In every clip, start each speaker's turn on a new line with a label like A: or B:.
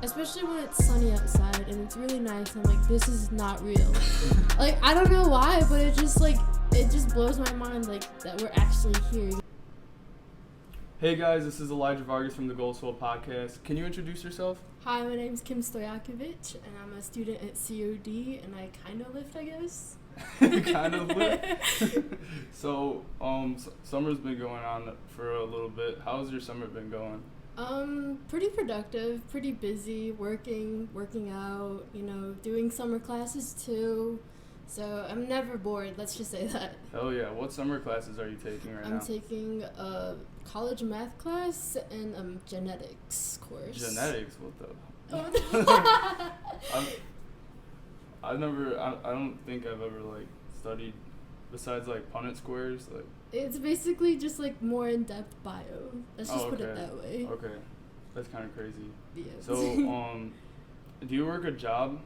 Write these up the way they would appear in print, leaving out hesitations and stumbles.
A: Especially when it's sunny outside and it's really nice. I'm like, this is not real. Like, I don't know why, but it just blows my mind, like, that we're actually here.
B: Hey guys, this is Elijah Vargas from the Goalswell podcast. Can you introduce yourself?
A: Hi, my name's Kim Stoyakovich, and I'm a student at COD, and I kind of lift, I guess.
B: Kind of lift. So, summer's been going on for a little bit. How's your summer been going?
A: Pretty productive, pretty busy, working out, doing summer classes too. So I'm never bored, let's just say that.
B: Hell yeah. What summer classes are you taking right now?
A: I'm taking a college math class and a genetics course.
B: Genetics? What the?
A: Oh.
B: I don't think I've ever, studied, besides, Punnett squares,
A: It's basically just, more in-depth bio. Let's just put it that way.
B: Okay. That's kind of crazy.
A: Yeah.
B: So, do you work a job,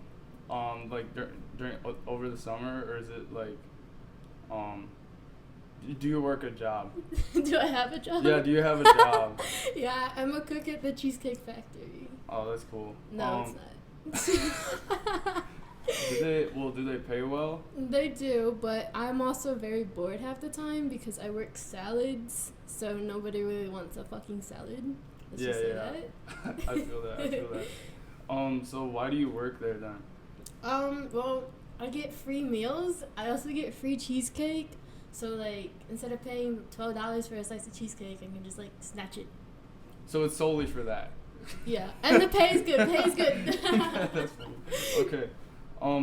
B: during over the summer, or is it, do you work a job?
A: Do I have a job?
B: Yeah, do you have a job?
A: Yeah, I'm a cook at the Cheesecake Factory.
B: Oh, that's cool.
A: No, it's not.
B: Do they pay well?
A: They do, but I'm also very bored half the time because I work salads, so nobody really wants a fucking salad. Let's just say that.
B: I feel that. So why do you work there then?
A: Well, I get free meals. I also get free cheesecake. So, instead of paying $12 for a slice of cheesecake, I can just, snatch it.
B: So it's solely for that?
A: Yeah. And the pay is good.
B: That's funny. Okay.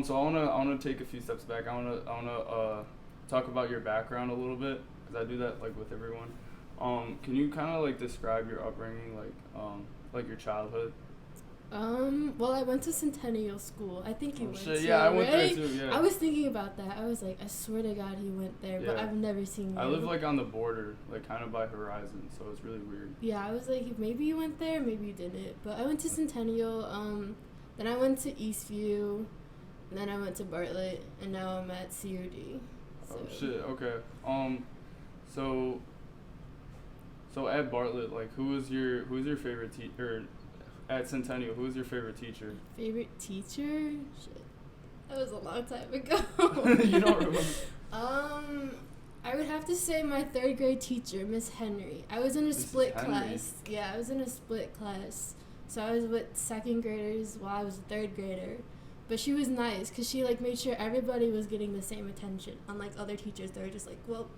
B: So I wanna take a few steps back. I wanna talk about your background a little bit, because I do that, with everyone. Can you kind of, describe your upbringing, your childhood?
A: Well, I went to Centennial School. I think you went
B: shit.
A: to,
B: Yeah, I
A: right?
B: went there too, yeah.
A: I was thinking about that. I was like, I swear to God he went there, but I've never seen him.
B: I live, on the border, kind of by Horizon, so it's really weird.
A: Yeah, I was like, maybe you went there, maybe you didn't. But I went to Centennial, then I went to Eastview, and then I went to Bartlett, and now I'm at COD. So.
B: Oh, shit, okay. So at Bartlett, who's your favorite teacher? At Centennial, who was your favorite teacher?
A: Favorite teacher? Shit. That was a long time ago.
B: You don't remember?
A: I would have to say my third grade teacher, Miss Henry. I was in a split class. Yeah, I was in a split class. So I was with second graders while I was a third grader. But she was nice because she, made sure everybody was getting the same attention. Unlike other teachers, they were just like, well,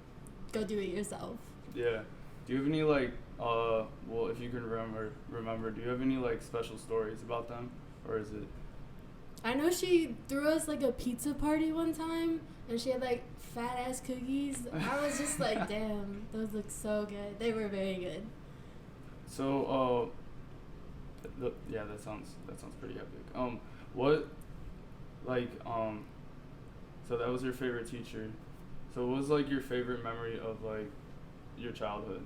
A: go do it yourself.
B: Yeah. Do you have any, well, if you can remember, do you have any, special stories about them? Or is it?
A: I know she threw us, a pizza party one time, and she had, fat-ass cookies. I was just like, damn, those look so good. They were very good.
B: So, yeah, that sounds pretty epic. So that was your favorite teacher. So what was, your favorite memory of, your childhood?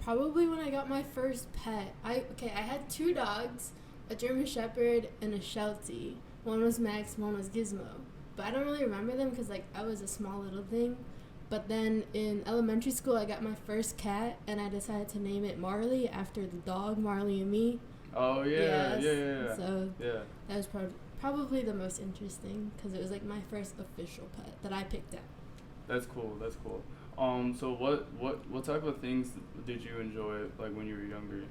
A: Probably when I got my first pet. I had two dogs, a German Shepherd and a Sheltie. One was Max, one was Gizmo. But I don't really remember them because, I was a small little thing. But then in elementary school, I got my first cat, and I decided to name it Marley after the dog, Marley and me.
B: Oh, yeah,
A: yes.
B: yeah.
A: So
B: yeah.
A: That was probably the most interesting because it was, my first official pet that I picked out.
B: That's cool. So what type of things did you enjoy, when you were younger?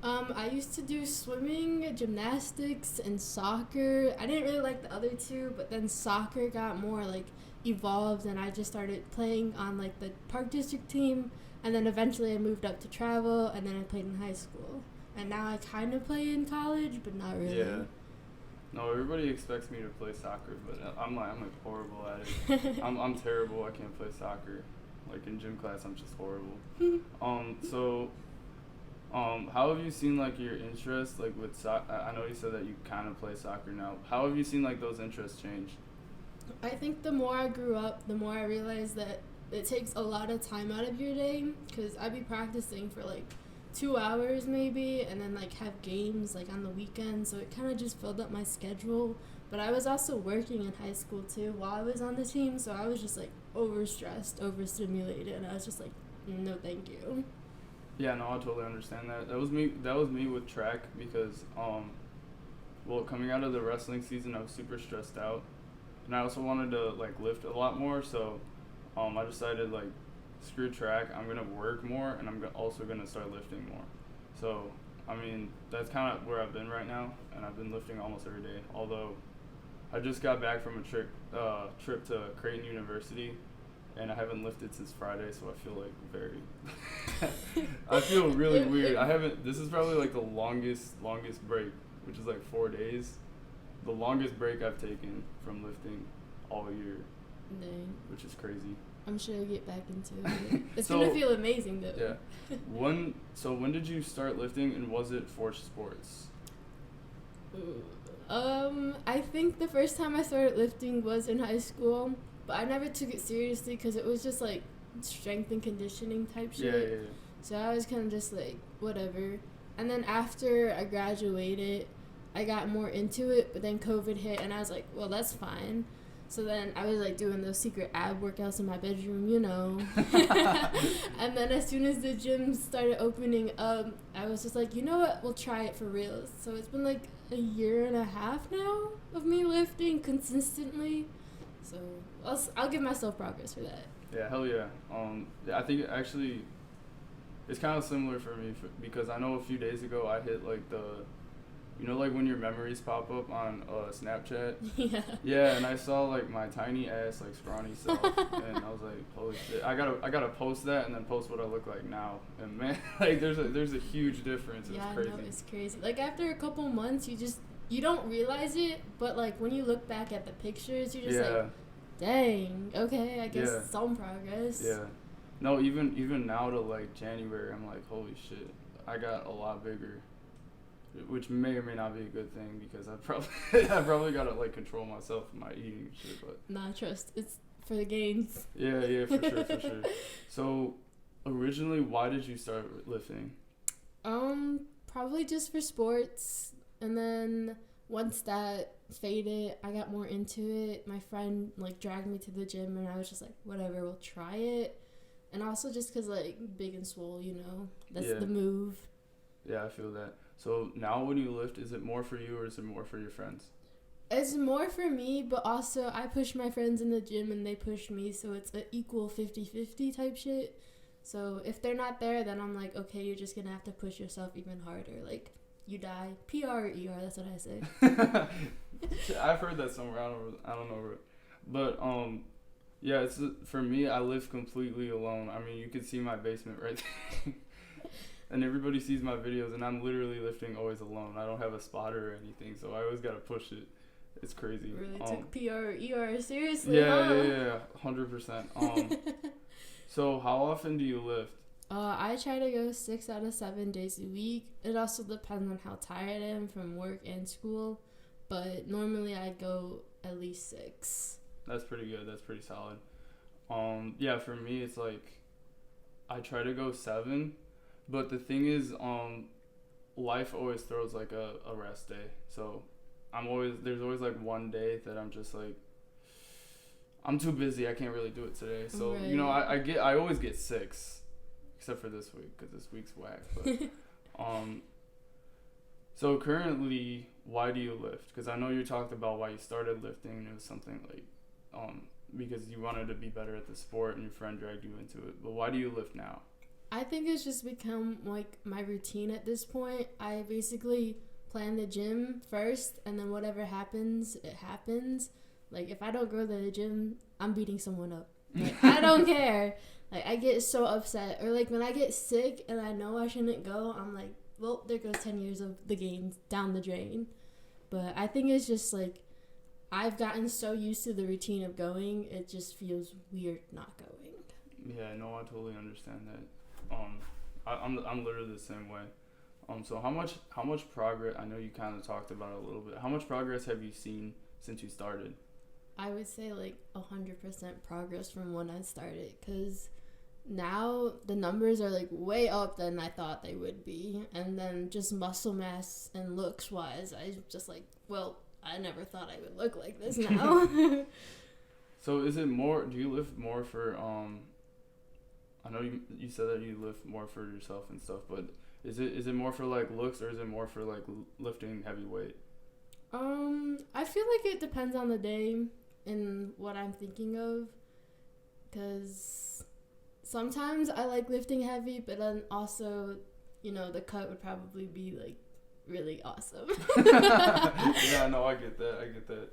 A: I used to do swimming, gymnastics, and soccer. I didn't really like the other two, but then soccer got more, evolved, and I just started playing on, the Park District team, and then eventually I moved up to travel, and then I played in high school. And now I kind of play in college, but not really.
B: Yeah. No, everybody expects me to play soccer, but I'm horrible at it. I'm terrible. I can't play soccer. In gym class, I'm just horrible. How have you seen your interest with soccer? I know you said that you kind of play soccer now. How have you seen those interests change?
A: I think the more I grew up, the more I realized that it takes a lot of time out of your day, because I'd be practicing for 2 hours maybe, and then have games on the weekend, so it kind of just filled up my schedule. But I was also working in high school too while I was on the team, so I was just overstressed, overstimulated, and I was just no thank you.
B: Yeah, no, I totally understand that. That was me. That was me with track because well, coming out of the wrestling season, I was super stressed out, and I also wanted to like lift a lot more. So, I decided like, screw track. I'm gonna work more, and also gonna start lifting more. So, I mean, that's kind of where I've been right now, and I've been lifting almost every day. Although, I just got back from a trip to Creighton University, and I haven't lifted since Friday, so I feel like I feel really weird. This is probably like the longest break, which is like 4 days. The longest break I've taken from lifting all year.
A: Dang.
B: Which is crazy.
A: I'm sure you'll get back into it. It's gonna feel amazing though.
B: Yeah. When did you start lifting, and was it for sports?
A: I think the first time I started lifting was in high school, but I never took it seriously because it was just like strength and conditioning type shit.
B: Yeah.
A: So I was kind of just like, whatever. And then after I graduated, I got more into it, but then COVID hit, and I was like, well, that's fine. So then I was like doing those secret ab workouts in my bedroom, you know. And then as soon as the gym started opening up, I was just like, you know what, we'll try it for real. So it's been like a year and a half now of me lifting consistently. So I'll give myself progress for that.
B: Yeah, hell yeah. I think actually it's kind of similar for me because I know a few days ago I hit like like when your memories pop up on Snapchat.
A: Yeah.
B: Yeah, and I saw like my tiny ass, like scrawny self, and I was like, holy shit! I gotta post that and then post what I look like now. And man, like there's a huge difference.
A: Yeah,
B: it's crazy.
A: I know, it's crazy. Like after a couple months, you don't realize it, but like when you look back at the pictures, you're just like, dang, okay, I guess some progress.
B: Yeah. No, even now to like January, I'm like, holy shit, I got a lot bigger. Which may or may not be a good thing because I probably gotta like control myself in my eating and shit. But
A: nah, trust, it's for the gains.
B: Yeah, for sure. So, originally, why did you start lifting?
A: Probably just for sports, and then once that faded, I got more into it. My friend like dragged me to the gym, and I was just like, whatever, we'll try it. And also just cause like big and swole, you know, that's the move.
B: Yeah, I feel that. So now when you lift, is it more for you or is it more for your friends?
A: It's more for me, but also I push my friends in the gym and they push me, so it's an equal 50-50 type shit. So if they're not there, then I'm like, okay, you're just gonna have to push yourself even harder. Like, you die. PR or ER, that's what I say.
B: I've heard that somewhere. I don't know. But, yeah, it's for me, I live completely alone. I mean, you can see my basement right there. And everybody sees my videos, and I'm literally lifting always alone. I don't have a spotter or anything, so I always gotta push it. It's crazy.
A: Really took PR or ER seriously,
B: Yeah, 100%. So how often do you lift?
A: I try to go 6 out of 7 days a week. It also depends on how tired I am from work and school, but normally I go at least 6.
B: That's pretty good. That's pretty solid. Yeah, for me, it's like I try to go 7. But the thing is, life always throws like a rest day. So there's always like one day that I'm just like, I'm too busy. I can't really do it today. So,
A: right.
B: You know, I always get 6, except for this week because this week's whack. But, so currently, why do you lift? Because I know you talked about why you started lifting, and it was something like, because you wanted to be better at the sport and your friend dragged you into it. But why do you lift now?
A: I think it's just become like my routine at this point. I basically plan the gym first, and then whatever happens, it happens. Like if I don't go to the gym, I'm beating someone up. Like, I don't care. Like I get so upset. Or like when I get sick and I know I shouldn't go, I'm like, well, there goes 10 years of the gains down the drain. But I think it's just like I've gotten so used to the routine of going, it just feels weird not going.
B: Yeah, no, I totally understand that. I'm literally the same way. So how much progress? I know you kind of talked about it a little bit. How much progress have you seen since you started?
A: I would say like 100% progress from when I started, because now the numbers are like way up than I thought they would be, and then just muscle mass and looks wise, I just like, well, I never thought I would look like this now.
B: So is it more? Do you lift more for I know you said that you lift more for yourself and stuff, but is it more for like looks or is it more for like lifting heavy weight?
A: I feel like it depends on the day and what I'm thinking of, because sometimes I like lifting heavy, but then also, the cut would probably be like really awesome.
B: Yeah, no, I get that.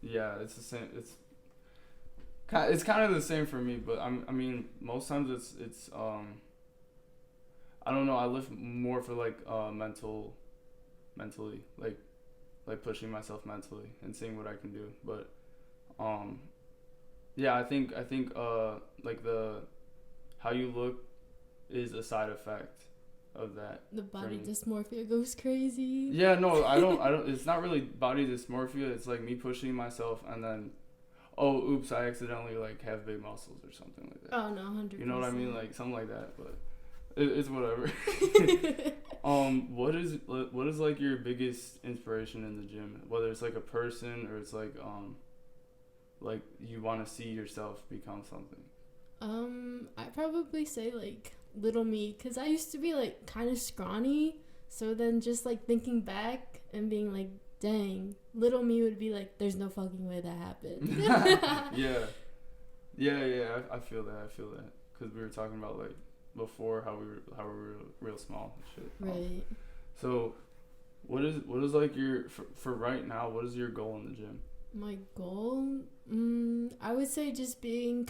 B: Yeah, it's the same. It's kind of the same for me, but I mean, most times it's I don't know. I lift more for like mentally, like pushing myself mentally and seeing what I can do. But yeah, I think like the how you look is a side effect of that.
A: The body dysmorphia goes crazy.
B: Yeah, no, I don't. It's not really body dysmorphia. It's like me pushing myself and then, oh, oops, I accidentally like have big muscles or something like that.
A: Oh no, 100%.
B: You know what I mean? Like something like that, but it's whatever. What is like your biggest inspiration in the gym? Whether it's like a person or it's like you want to see yourself become something.
A: I'd probably say like little me, because I used to be like kind of scrawny, so then just like thinking back and being like, dang, little me would be like, there's no fucking way that happened.
B: yeah, I feel that because we were talking about like before how we were real small and shit.
A: Right.
B: So what is like your for right now, what is your goal in the gym?
A: My goal, I would say just being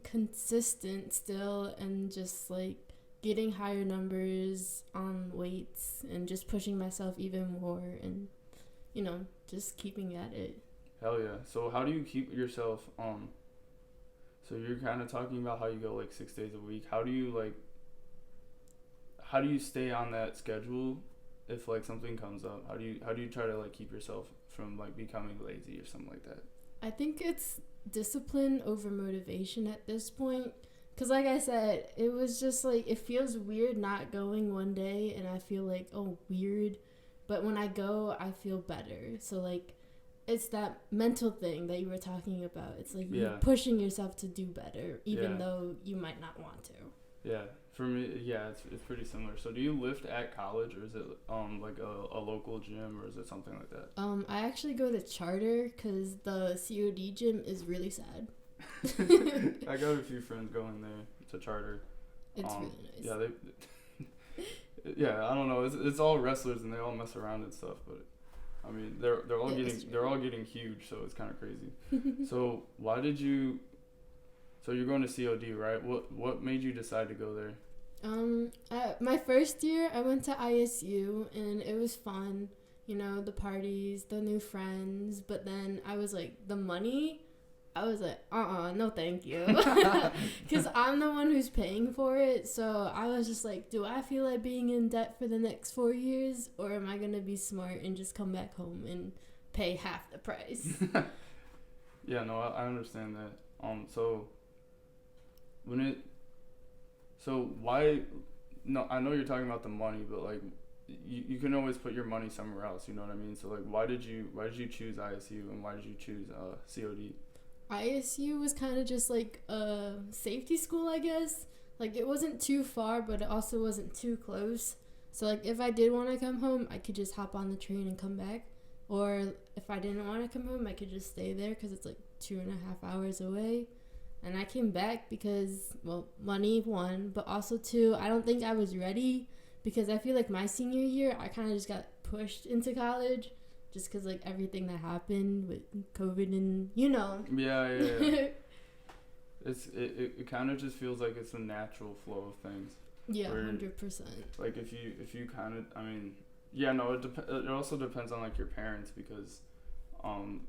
A: consistent still, and just like getting higher numbers on weights and just pushing myself even more, and just keeping at it.
B: Hell yeah. So how do you keep yourself so you're kind of talking about how you go like 6 days a week. How do you stay on that schedule if like something comes up? How do you try to like keep yourself from like becoming lazy or something like that?
A: I think it's discipline over motivation at this point, because like I said, it was just like, it feels weird not going one day and I feel like, oh, weird, but when I go I feel better. So like it's that mental thing that you were talking about. It's like you're pushing yourself to do better even though you might not want to.
B: Yeah. For me, yeah, it's pretty similar. So do you lift at college, or is it like a local gym, or is it something like that?
A: I actually go to charter because the COD gym is really sad.
B: I got a few friends going there to charter.
A: It's really nice.
B: Yeah, yeah, I don't know. It's all wrestlers and they all mess around and stuff, but I mean they're all getting huge, so it's kind of crazy. So So you're going to COD, right? What made you decide to go there?
A: My first year, I went to ISU, and it was fun. The parties, the new friends. But then I was like, the money, I was like, no thank you. Because I'm the one who's paying for it. So I was just like, do I feel like being in debt for the next 4 years? Or am I going to be smart and just come back home and pay half the price?
B: Yeah, no, I understand that. Why? No, I know you're talking about the money, but like, you can always put your money somewhere else. You know what I mean? So like, why did you choose ISU and why did you choose COD?
A: ISU was kind of just like a safety school, I guess. Like it wasn't too far, but it also wasn't too close. So like, if I did want to come home, I could just hop on the train and come back. Or if I didn't want to come home, I could just stay there because it's like 2.5 hours away. And I came back because, well, money, one, but also two, I don't think I was ready, because I feel like my senior year, I kind of just got pushed into college just because, like, everything that happened with COVID and,
B: Yeah. It kind of just feels like it's a natural flow of things.
A: Yeah, 100%.
B: Like, if you kind of, I mean, yeah, no, it also depends on, like, your parents, because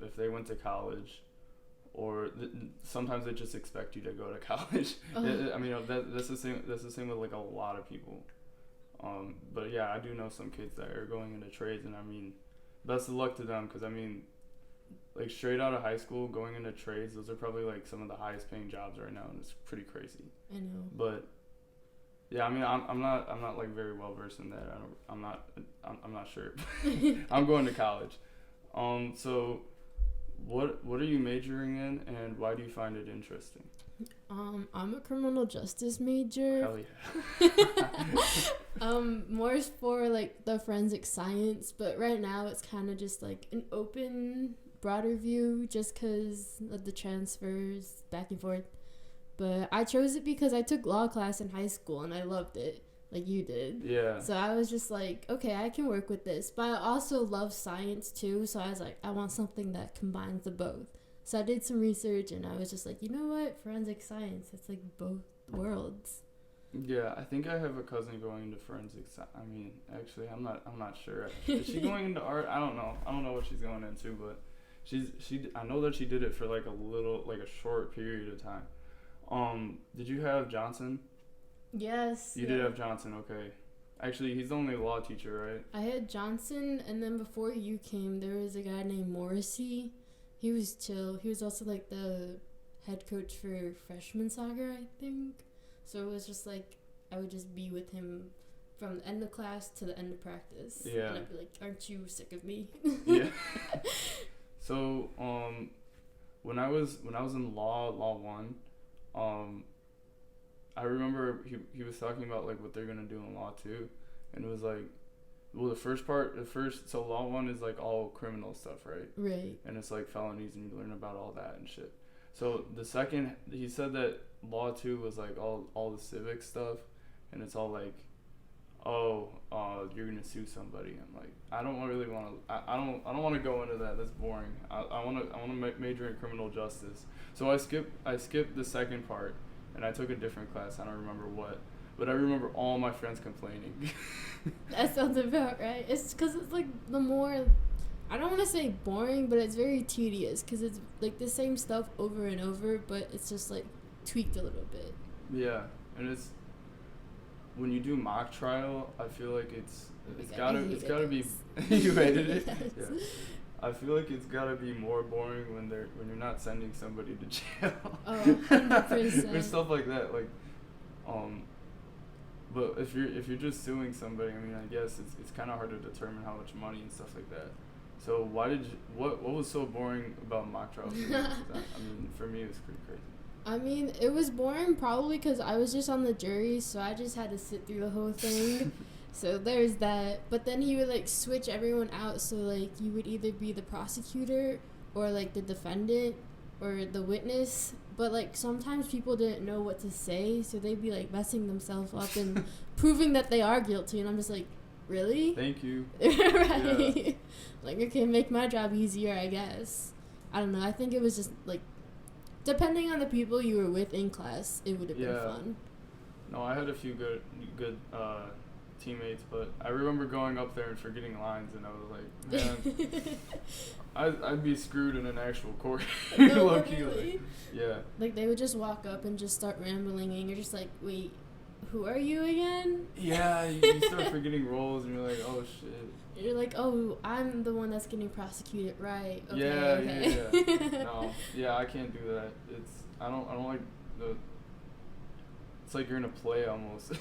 B: if they went to college, or sometimes they just expect you to go to college. I mean, that's the same with like a lot of people. But yeah, I do know some kids that are going into trades, and I mean, best of luck to them, because I mean, like straight out of high school going into trades, those are probably like some of the highest paying jobs right now, and it's pretty crazy.
A: I know.
B: But yeah, I mean, I'm not like very well versed in that. I'm not sure. I'm going to college. So what are you majoring in, and why do you find it interesting?
A: I'm a criminal justice major.
B: Hell yeah.
A: More for like the forensic science, but right now it's kind of just like an open, broader view, just because of the transfers back and forth. But I chose it because I took law class in high school and I loved it, like you did.
B: Yeah.
A: So I was just like, okay, I can work with this. But I also love science too, so I was like, I want something that combines the both. So I did some research and I was just like, you know what? Forensic science, it's like both worlds.
B: Yeah, I think I have a cousin going into forensics. I mean, actually, I'm not sure. Is she going into art? I don't know. I don't know what she's going into, but I know that she did it for like a short period of time. Did you have Johnson?
A: Yes.
B: You did have Johnson, okay. Actually, he's the only law teacher, right?
A: I had Johnson, and then before you came, there was a guy named Morrissey. He was chill. He was also like the head coach for freshman soccer, I think. So it was just like I would just be with him from the end of class to the end of practice.
B: Yeah.
A: And I'd be like, "Aren't you sick of me?"
B: Yeah. So, when I was in law 1, I remember he was talking about like what they're gonna do in law 2, and it was like, well, so law 1 is like all criminal stuff, right?
A: Right.
B: And it's like felonies, and you learn about all that and shit. So the second, he said that law 2 was like all the civic stuff, and it's all like, you're gonna sue somebody. I'm like, I don't really want to. I don't want to go into that. That's boring. I want to major in criminal justice. So I skipped the second part, and I took a different class. I don't remember what, but I remember all my friends complaining.
A: That sounds about right. It's because it's like the more, I don't want to say boring, but it's very tedious because it's like the same stuff over and over, but it's just like tweaked a little bit.
B: Yeah, and it's when you do mock trial, I feel like it's gotta be. You hated it.
A: Yes.
B: Yeah. I feel like it's gotta be more boring when you're not sending somebody to jail.
A: Oh, 100%.
B: Or stuff like that, like, but if you're just suing somebody, I mean, I guess it's kind of hard to determine how much money and stuff like that. So what was so boring about mock trials? I mean, for me, it was pretty crazy.
A: I mean, it was boring probably because I was just on the jury, so I just had to sit through the whole thing. So there's that. But then he would like switch everyone out, so like you would either be the prosecutor or like the defendant or the witness. But like sometimes people didn't know what to say, so they'd be like messing themselves up and proving that they are guilty, and I'm just like, really?
B: Thank you.
A: Right.
B: Yeah.
A: Like, okay, make my job easier, I guess. I don't know. I think it was just like, depending on the people you were with in class, it would have been fun.
B: No, I had a few good teammates, but I remember going up there and forgetting lines, and I was like, man, I'd be screwed in an actual court.
A: No,
B: Low-key,
A: really?
B: like, yeah.
A: Like, they would just walk up and just start rambling, and you're just like, wait, who are you again?
B: Yeah, you start forgetting roles, and you're like, oh, shit.
A: You're like, oh, I'm the one that's getting prosecuted, right? Okay,
B: yeah. No, yeah, I can't do that. I don't like the. It's like you're in a play almost.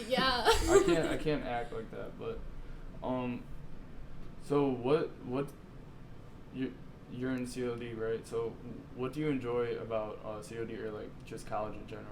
A: Yeah.
B: I can't act like that, but, so what you're in COD, right? So what do you enjoy about COD or like just college in general?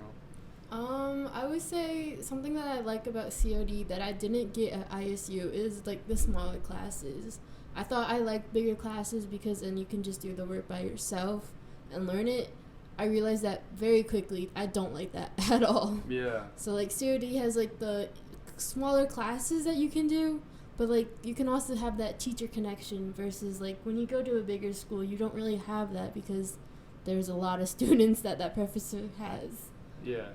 A: I would say something that I like about COD that I didn't get at ISU is like the smaller classes. I thought I liked bigger classes because then you can just do the work by yourself and learn it. I realized that very quickly. I don't like that at all.
B: Yeah.
A: So like COD has like the smaller classes that you can do, but like you can also have that teacher connection versus like when you go to a bigger school, you don't really have that because there's a lot of students that professor has.
B: Yeah.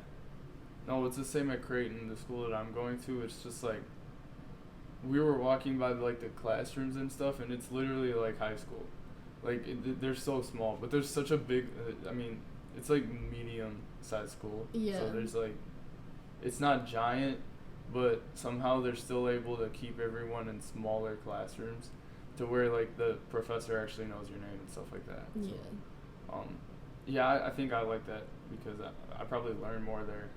B: No, it's the same at Creighton, the school that I'm going to. It's just like we were walking by like the classrooms and stuff, and it's literally like high school. Like they're so small, but there's such a big. I mean, it's like medium-sized school.
A: Yeah.
B: So there's like, it's not giant, but somehow they're still able to keep everyone in smaller classrooms, to where like the professor actually knows your name and stuff like that.
A: Yeah.
B: So, yeah, I think I like that because I probably learn more there.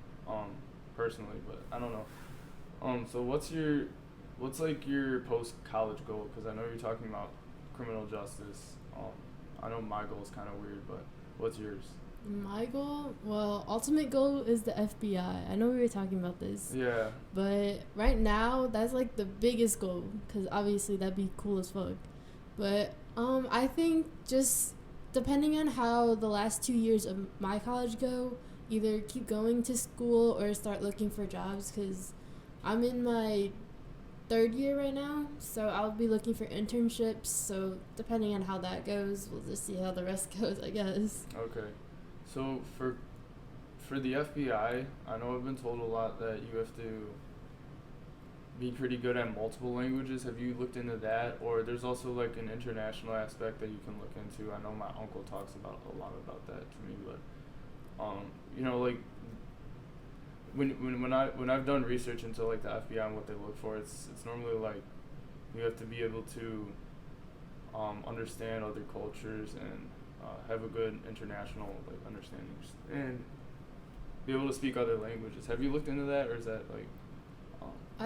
B: Personally, but I don't know. So what's like your post-college goal? Because I know you're talking about criminal justice. I know my goal is kind of weird, but what's yours?
A: My goal? Well, ultimate goal is the FBI. I know we were talking about this.
B: Yeah.
A: But right now, that's like the biggest goal. Because obviously that'd be cool as fuck. But I think just depending on how the last 2 years of my college go, either keep going to school or start looking for jobs. Because I'm in my 3rd year right now. So I'll be looking for internships. So depending on how that goes, we'll just see how the rest goes, I guess.
B: Okay. So for the FBI, I know I've been told a lot that you have to be pretty good at multiple languages. Have you looked into that? Or there's also like an international aspect that you can look into. I know my uncle talks about a lot about that to me, but you know, like when I've done research into like the FBI and what they look for, it's normally like you have to be able to understand other cultures and have a good international like understanding and be able to speak other languages. Have you looked into that, or is that like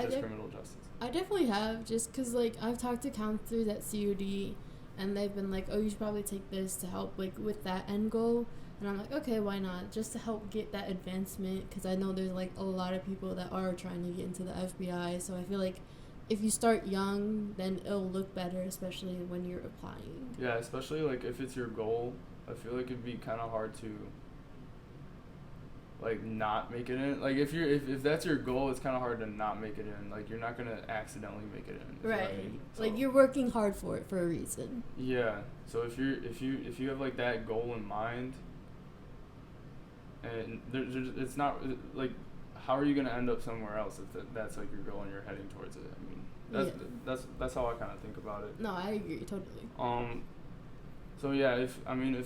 B: just criminal justice?
A: I definitely have, just because like I've talked to counselors at CUD, and they've been like, oh, you should probably take this to help like with that end goal. And I'm like, okay, why not? Just to help get that advancement, because I know there's like a lot of people that are trying to get into the FBI. So I feel like if you start young, then it'll look better, especially when you're applying.
B: Yeah, especially like if it's your goal, I feel like it'd be kind of hard to like not make it in. Like if that's your goal, it's kind of hard to not make it in. Like you're not gonna accidentally make it in.
A: Right.
B: I mean? So,
A: like you're working hard for it for a reason.
B: Yeah. So if you have like that goal in mind, and it's not like, how are you gonna end up somewhere else if that's like your goal and you're heading towards it? I mean, that's how I kind of think about it.
A: No, I agree totally.
B: So yeah, if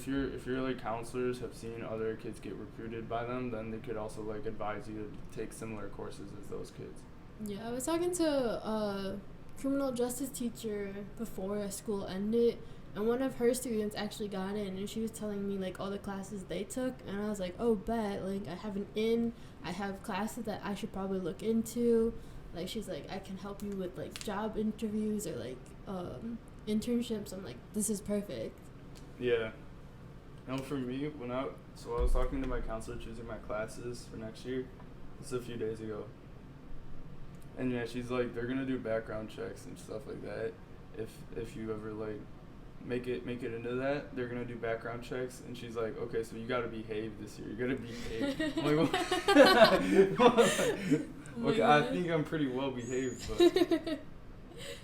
B: your like counselors have seen other kids get recruited by them, then they could also like advise you to take similar courses as those kids.
A: Yeah, I was talking to a criminal justice teacher before school ended, and one of her students actually got in, and she was telling me like all the classes they took, and I was like, oh, bet, like I have an in, I have classes that I should probably look into. Like she's like, I can help you with like job interviews or like internships. I'm like, this is perfect.
B: Yeah. No, for me, I was talking to my counselor choosing my classes for next year. This is a few days ago. And yeah, she's like, they're gonna do background checks and stuff like that. If you ever like make it into that, they're gonna do background checks. And she's like, okay, so you gotta behave this year. You gotta behave. I'm like, okay, I think I'm pretty well behaved, but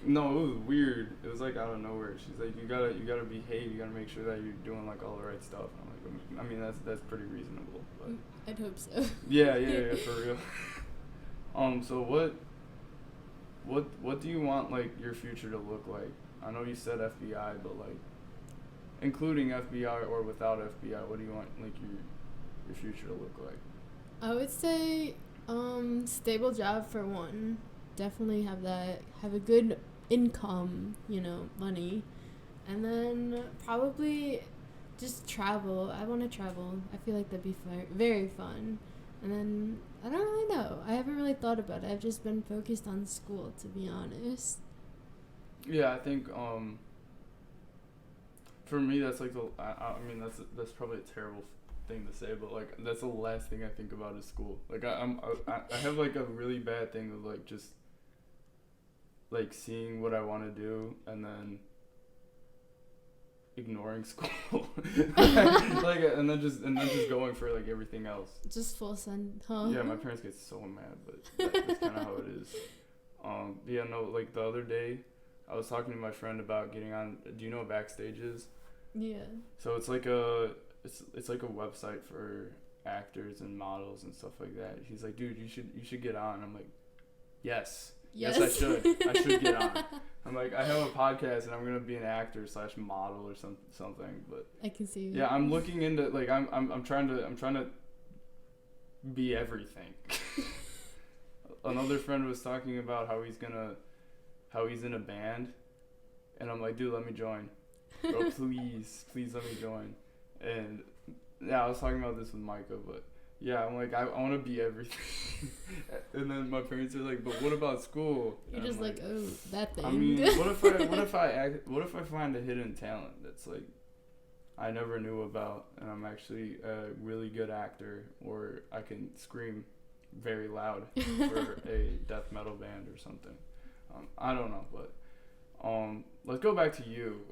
B: no, it was weird. It was like out of nowhere. She's like, you gotta behave. You gotta make sure that you're doing like all the right stuff. I'm like, I mean, that's pretty reasonable. But
A: I'd hope so.
B: Yeah, for real. So what do you want like your future to look like? I know you said FBI, but like including FBI or without FBI, what do you want like your future to look like?
A: I would say stable job for one. Definitely have that. Have a good income, money. And then probably just travel. I want to travel. I feel like that'd be very fun. And then I don't really know. I haven't really thought about it. I've just been focused on school, to be honest.
B: Yeah, I think for me that's like I mean that's probably a terrible thing to say, but like that's the last thing I think about is school. Like I have like a really bad thing of like just like seeing what I want to do and then ignoring school, like and then just going for like everything else.
A: Just full send, huh?
B: Yeah, my parents get so mad, but that's kind of how it is. Yeah, no, like the other day, I was talking to my friend about getting on. Do you know what Backstage is?
A: Yeah.
B: So it's like it's like a website for actors and models and stuff like that. He's like, dude, you should get on. I'm like, yes, I should get on. I'm like, I have a podcast and I'm gonna be an actor / model or something. But
A: I can see you.
B: Yeah, I'm looking into like I'm trying to be everything. Another friend was talking about how he's in a band, and I'm like, dude, let me join. Bro, please let me join. And yeah, I was talking about this with Micah, but yeah, I'm like, I want to be everything. And then my parents are like, but what about school?
A: You're just like, oh, that thing.
B: I mean, what if I find a hidden talent that's like, I never knew about, and I'm actually a really good actor, or I can scream very loud for a death metal band or something. I don't know, but let's go back to you.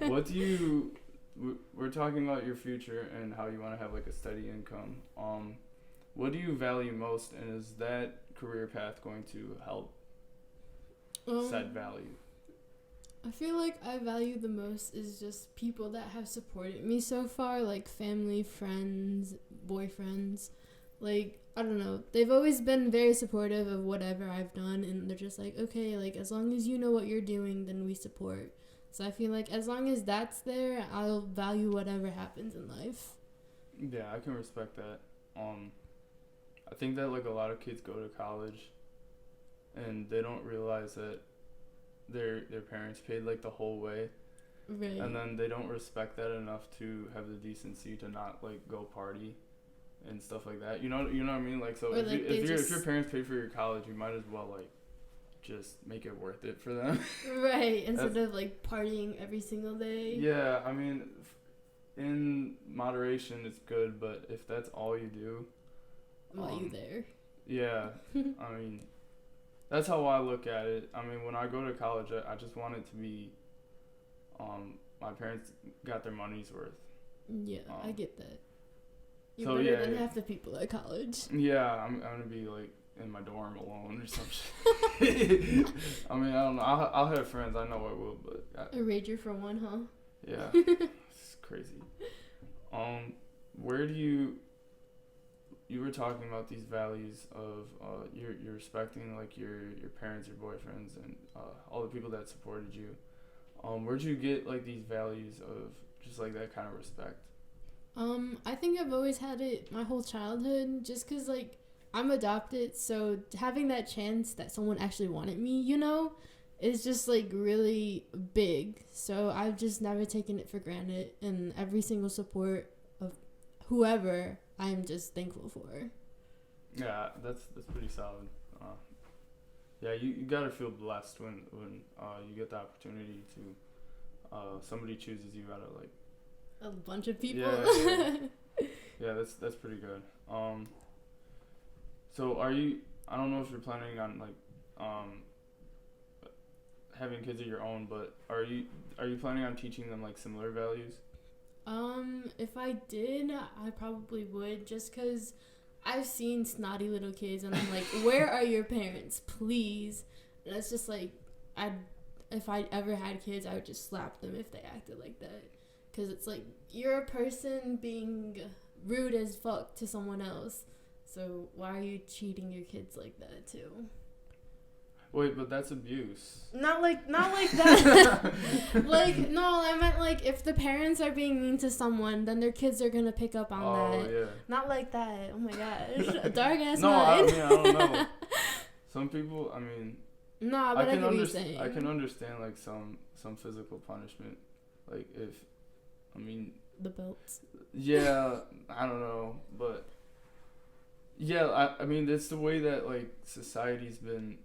B: What do you? We're talking about your future and how you want to have like a steady income. What do you value most, and is that career path going to help set value?
A: I feel like I value the most is just people that have supported me so far, like family, friends, boyfriends. Like, I don't know. They've always been very supportive of whatever I've done, and they're just like, okay, like, as long as you know what you're doing, then we support. So I feel like as long as that's there, I'll value whatever happens in life.
B: Yeah, I can respect that. I think that, like, a lot of kids go to college, and they don't realize that their parents paid, like, the whole way.
A: Right.
B: And then they don't respect that enough to have the decency to not, like, go party and stuff like that. You know what I mean? Like, so if your parents pay for your college, you might as well, like, just make it worth it for them.
A: Right, instead of, like, partying every single day.
B: Yeah, I mean, in moderation, it's good, but if that's all you do...
A: While you there.
B: Yeah, I mean, that's how I look at it. I mean, when I go to college, I just want it to be... my parents got their money's worth.
A: Yeah, I get that. You're better than half the people at college.
B: Yeah, I'm gonna be, like, in my dorm alone or some shit. I mean, I don't know. I'll have friends. I know I will, but...
A: A rager for one, huh?
B: Yeah. It's crazy. Where do you... You were talking about these values of you're respecting, like, your parents, your boyfriends, and all the people that supported you. Where'd you get, like, these values of just, like, that kind of respect?
A: I think I've always had it my whole childhood, just 'cause, like, I'm adopted, so having that chance that someone actually wanted me, you know, is just, like, really big. So I've just never taken it for granted, and every single support of whoever I'm just thankful for.
B: Yeah, that's pretty solid. Yeah, you gotta feel blessed when you get the opportunity to somebody chooses you out of, like,
A: a bunch of people.
B: Yeah, that's pretty good. So are you? I don't know if you're planning on, like, having kids of your own, but are you planning on teaching them, like, similar values?
A: If I did, I probably would, just 'cause I've seen snotty little kids, and I'm like, where are your parents, please? And it's just like, if I ever had kids, I would just slap them if they acted like that. 'Cause it's like, you're a person being rude as fuck to someone else, so why are you treating your kids like that too?
B: Wait, but that's abuse.
A: Not like that. Like, no, I meant, like, if the parents are being mean to someone, then their kids are gonna pick up on that.
B: Oh, yeah.
A: Not like that. Oh my gosh. A dark ass
B: No,
A: mind.
B: I don't know. Some people, I mean...
A: No, but I get what you're saying.
B: I can understand, like, some physical punishment. Like, if... I mean...
A: The belts.
B: Yeah, I don't know, but... Yeah, I mean, it's the way that, like, society's been...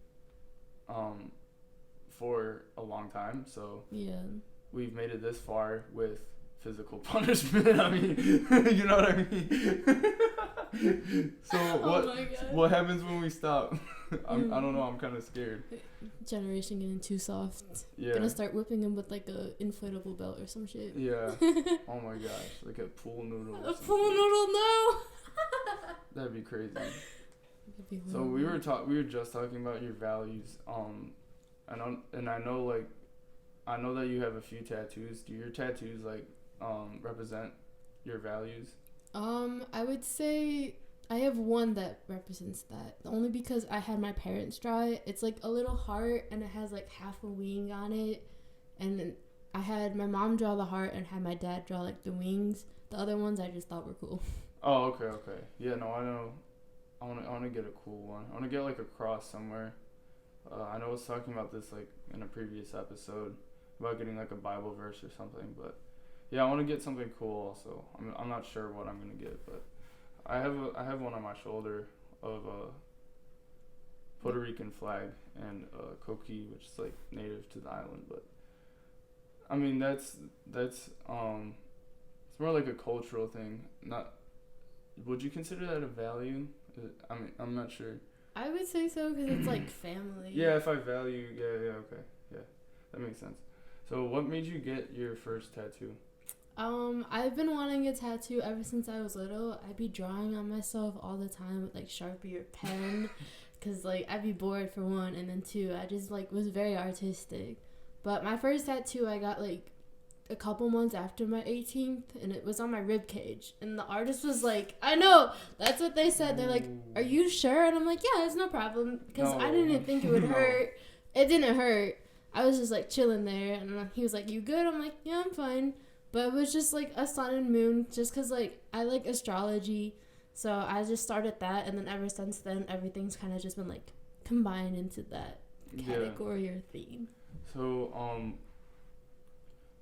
B: for a long time, so
A: yeah,
B: we've made it this far with physical punishment. I mean, you know what I mean? So what happens when we stop? I don't know, I'm kind of scared.
A: Generation getting too soft.
B: Yeah,
A: gonna start whipping him with, like, a inflatable belt or some shit.
B: Yeah. Oh my gosh, like a pool noodle.
A: A pool noodle, no.
B: That'd be crazy. So we were just talking about your values. I know that you have a few tattoos. Do your tattoos, like, represent your values?
A: I would say I have one that represents that. Only because I had my parents draw it. It's like a little heart, and it has, like, half a wing on it. And then I had my mom draw the heart and had my dad draw, like, the wings. The other ones I just thought were cool.
B: Oh, okay. Yeah, no, I know. I want to get a cool one. I want to get, like, a cross somewhere. I know I was talking about this, like, in a previous episode about getting, like, a Bible verse or something, but yeah, I want to get something cool also. I'm not sure what I'm gonna get, but I have one on my shoulder of a Puerto Rican flag and a coqui, which is, like, native to the island, but I mean, that's it's more like a cultural thing. Not, would you consider that a value? I mean, I'm not sure.
A: I would say so because it's like family.
B: Yeah, if I value, okay, yeah, that makes sense. So, what made you get your first tattoo?
A: I've been wanting a tattoo ever since I was little. I'd be drawing on myself all the time with like Sharpie or pen, cause like I'd be bored for one, and then two, I just like was very artistic. But my first tattoo I got like a couple months after my 18th, and it was on my rib cage. And the artist was like, I know, that's what they said. They're like, are you sure? And I'm like, yeah, it's no problem, because I didn't think it would hurt. It didn't hurt. I was just like chilling there, and he was like, you good? I'm like, yeah, I'm fine. But it was just like a sun and moon, just because like I like astrology, so I just started that, and then ever since then everything's kind of just been like combined into that category or theme.
B: So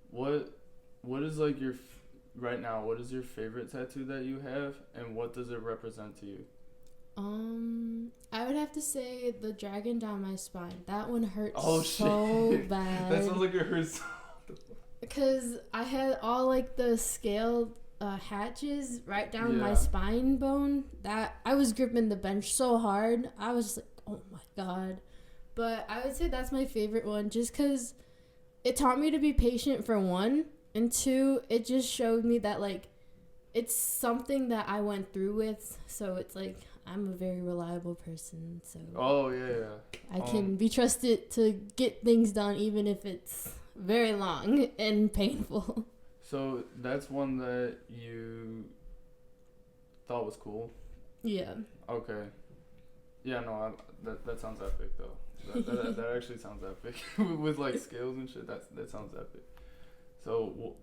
B: what is like your right now? What is your favorite tattoo that you have, and what does it represent to you?
A: I would have to say the dragon down my spine. That one hurts bad.
B: That sounds like it hurts.
A: Because I had all like the scaled hatches right down my spine bone. That I was gripping the bench so hard. I was just like, oh my god. But I would say that's my favorite one, just because it taught me to be patient for one, and two, it just showed me that like it's something that I went through with. So it's like I'm a very reliable person. So I can be trusted to get things done, even if it's very long and painful.
B: So that's one that you thought was cool? Yeah. Okay. Yeah, no, that sounds epic though. That actually sounds epic. With like scales and shit, that sounds epic. So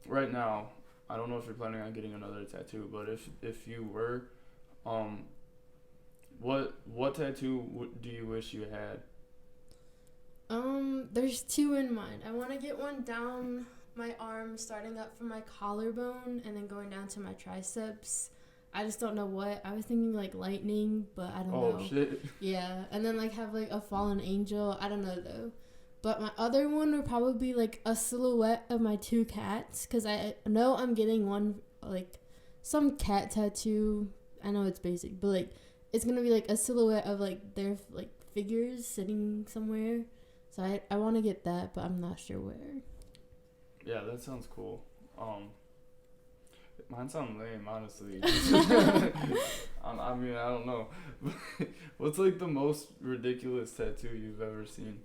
B: right now, I don't know if you're planning on getting another tattoo, but if you were, what tattoo do you wish you had?
A: There's two in mind. I want to get one down my arm, starting up from my collarbone and then going down to my triceps. I just don't know what. I was thinking like lightning, but I don't know.
B: Oh shit.
A: Yeah, and then like have like a fallen angel. I don't know though. But my other one would probably be like a silhouette of my two cats, because I know I'm getting one, like some cat tattoo. I know it's basic, but like it's gonna be like a silhouette of like their like figures sitting somewhere. So I want to get that, but I'm not sure where.
B: Yeah, that sounds cool. Mine sound lame, honestly. I mean, I don't know. What's like the most ridiculous tattoo you've ever seen?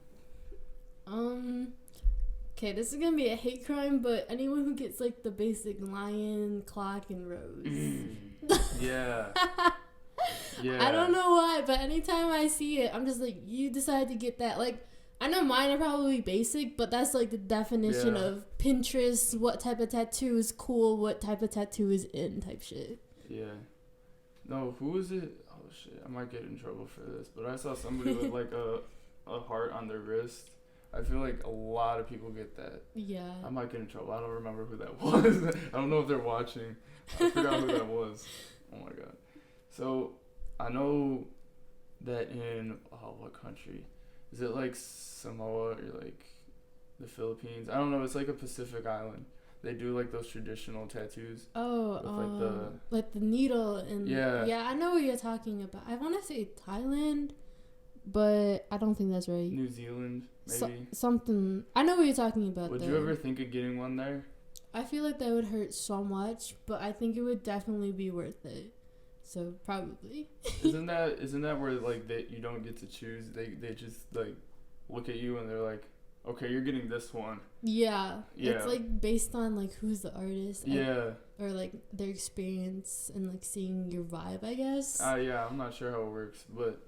A: Okay, this is gonna be a hate crime, but anyone who gets like the basic lion, clock, and rose.
B: Yeah.
A: I don't know why, but anytime I see it, I'm just like, you decided to get that. Like, I know mine are probably basic, but that's like the definition of Pinterest, what type of tattoo is cool, what type of tattoo is in type shit.
B: Yeah. No, who is it? Oh shit, I might get in trouble for this, but I saw somebody with like a heart on their wrist. I feel like a lot of people get that. Yeah. I might get in trouble. I don't remember who that was. I don't know if they're watching. I forgot who that was. Oh my god. So, I know that in, what country? Is it like Samoa or like the Philippines? I don't know. It's like a Pacific island. They do like those traditional tattoos.
A: Oh, like the needle and yeah. I know what you're talking about. I want to say Thailand, but I don't think that's right.
B: New Zealand, maybe.
A: Something. I know what you're talking about.
B: Would you ever think of getting one there?
A: I feel like that would hurt so much, but I think it would definitely be worth it. So probably.
B: Isn't that where like you don't get to choose? They just like look at you and they're like, okay, you're getting this one. Yeah. It's like based on like who's the artist. Or like their experience and like seeing your vibe, I guess. Yeah, I'm not sure how it works, but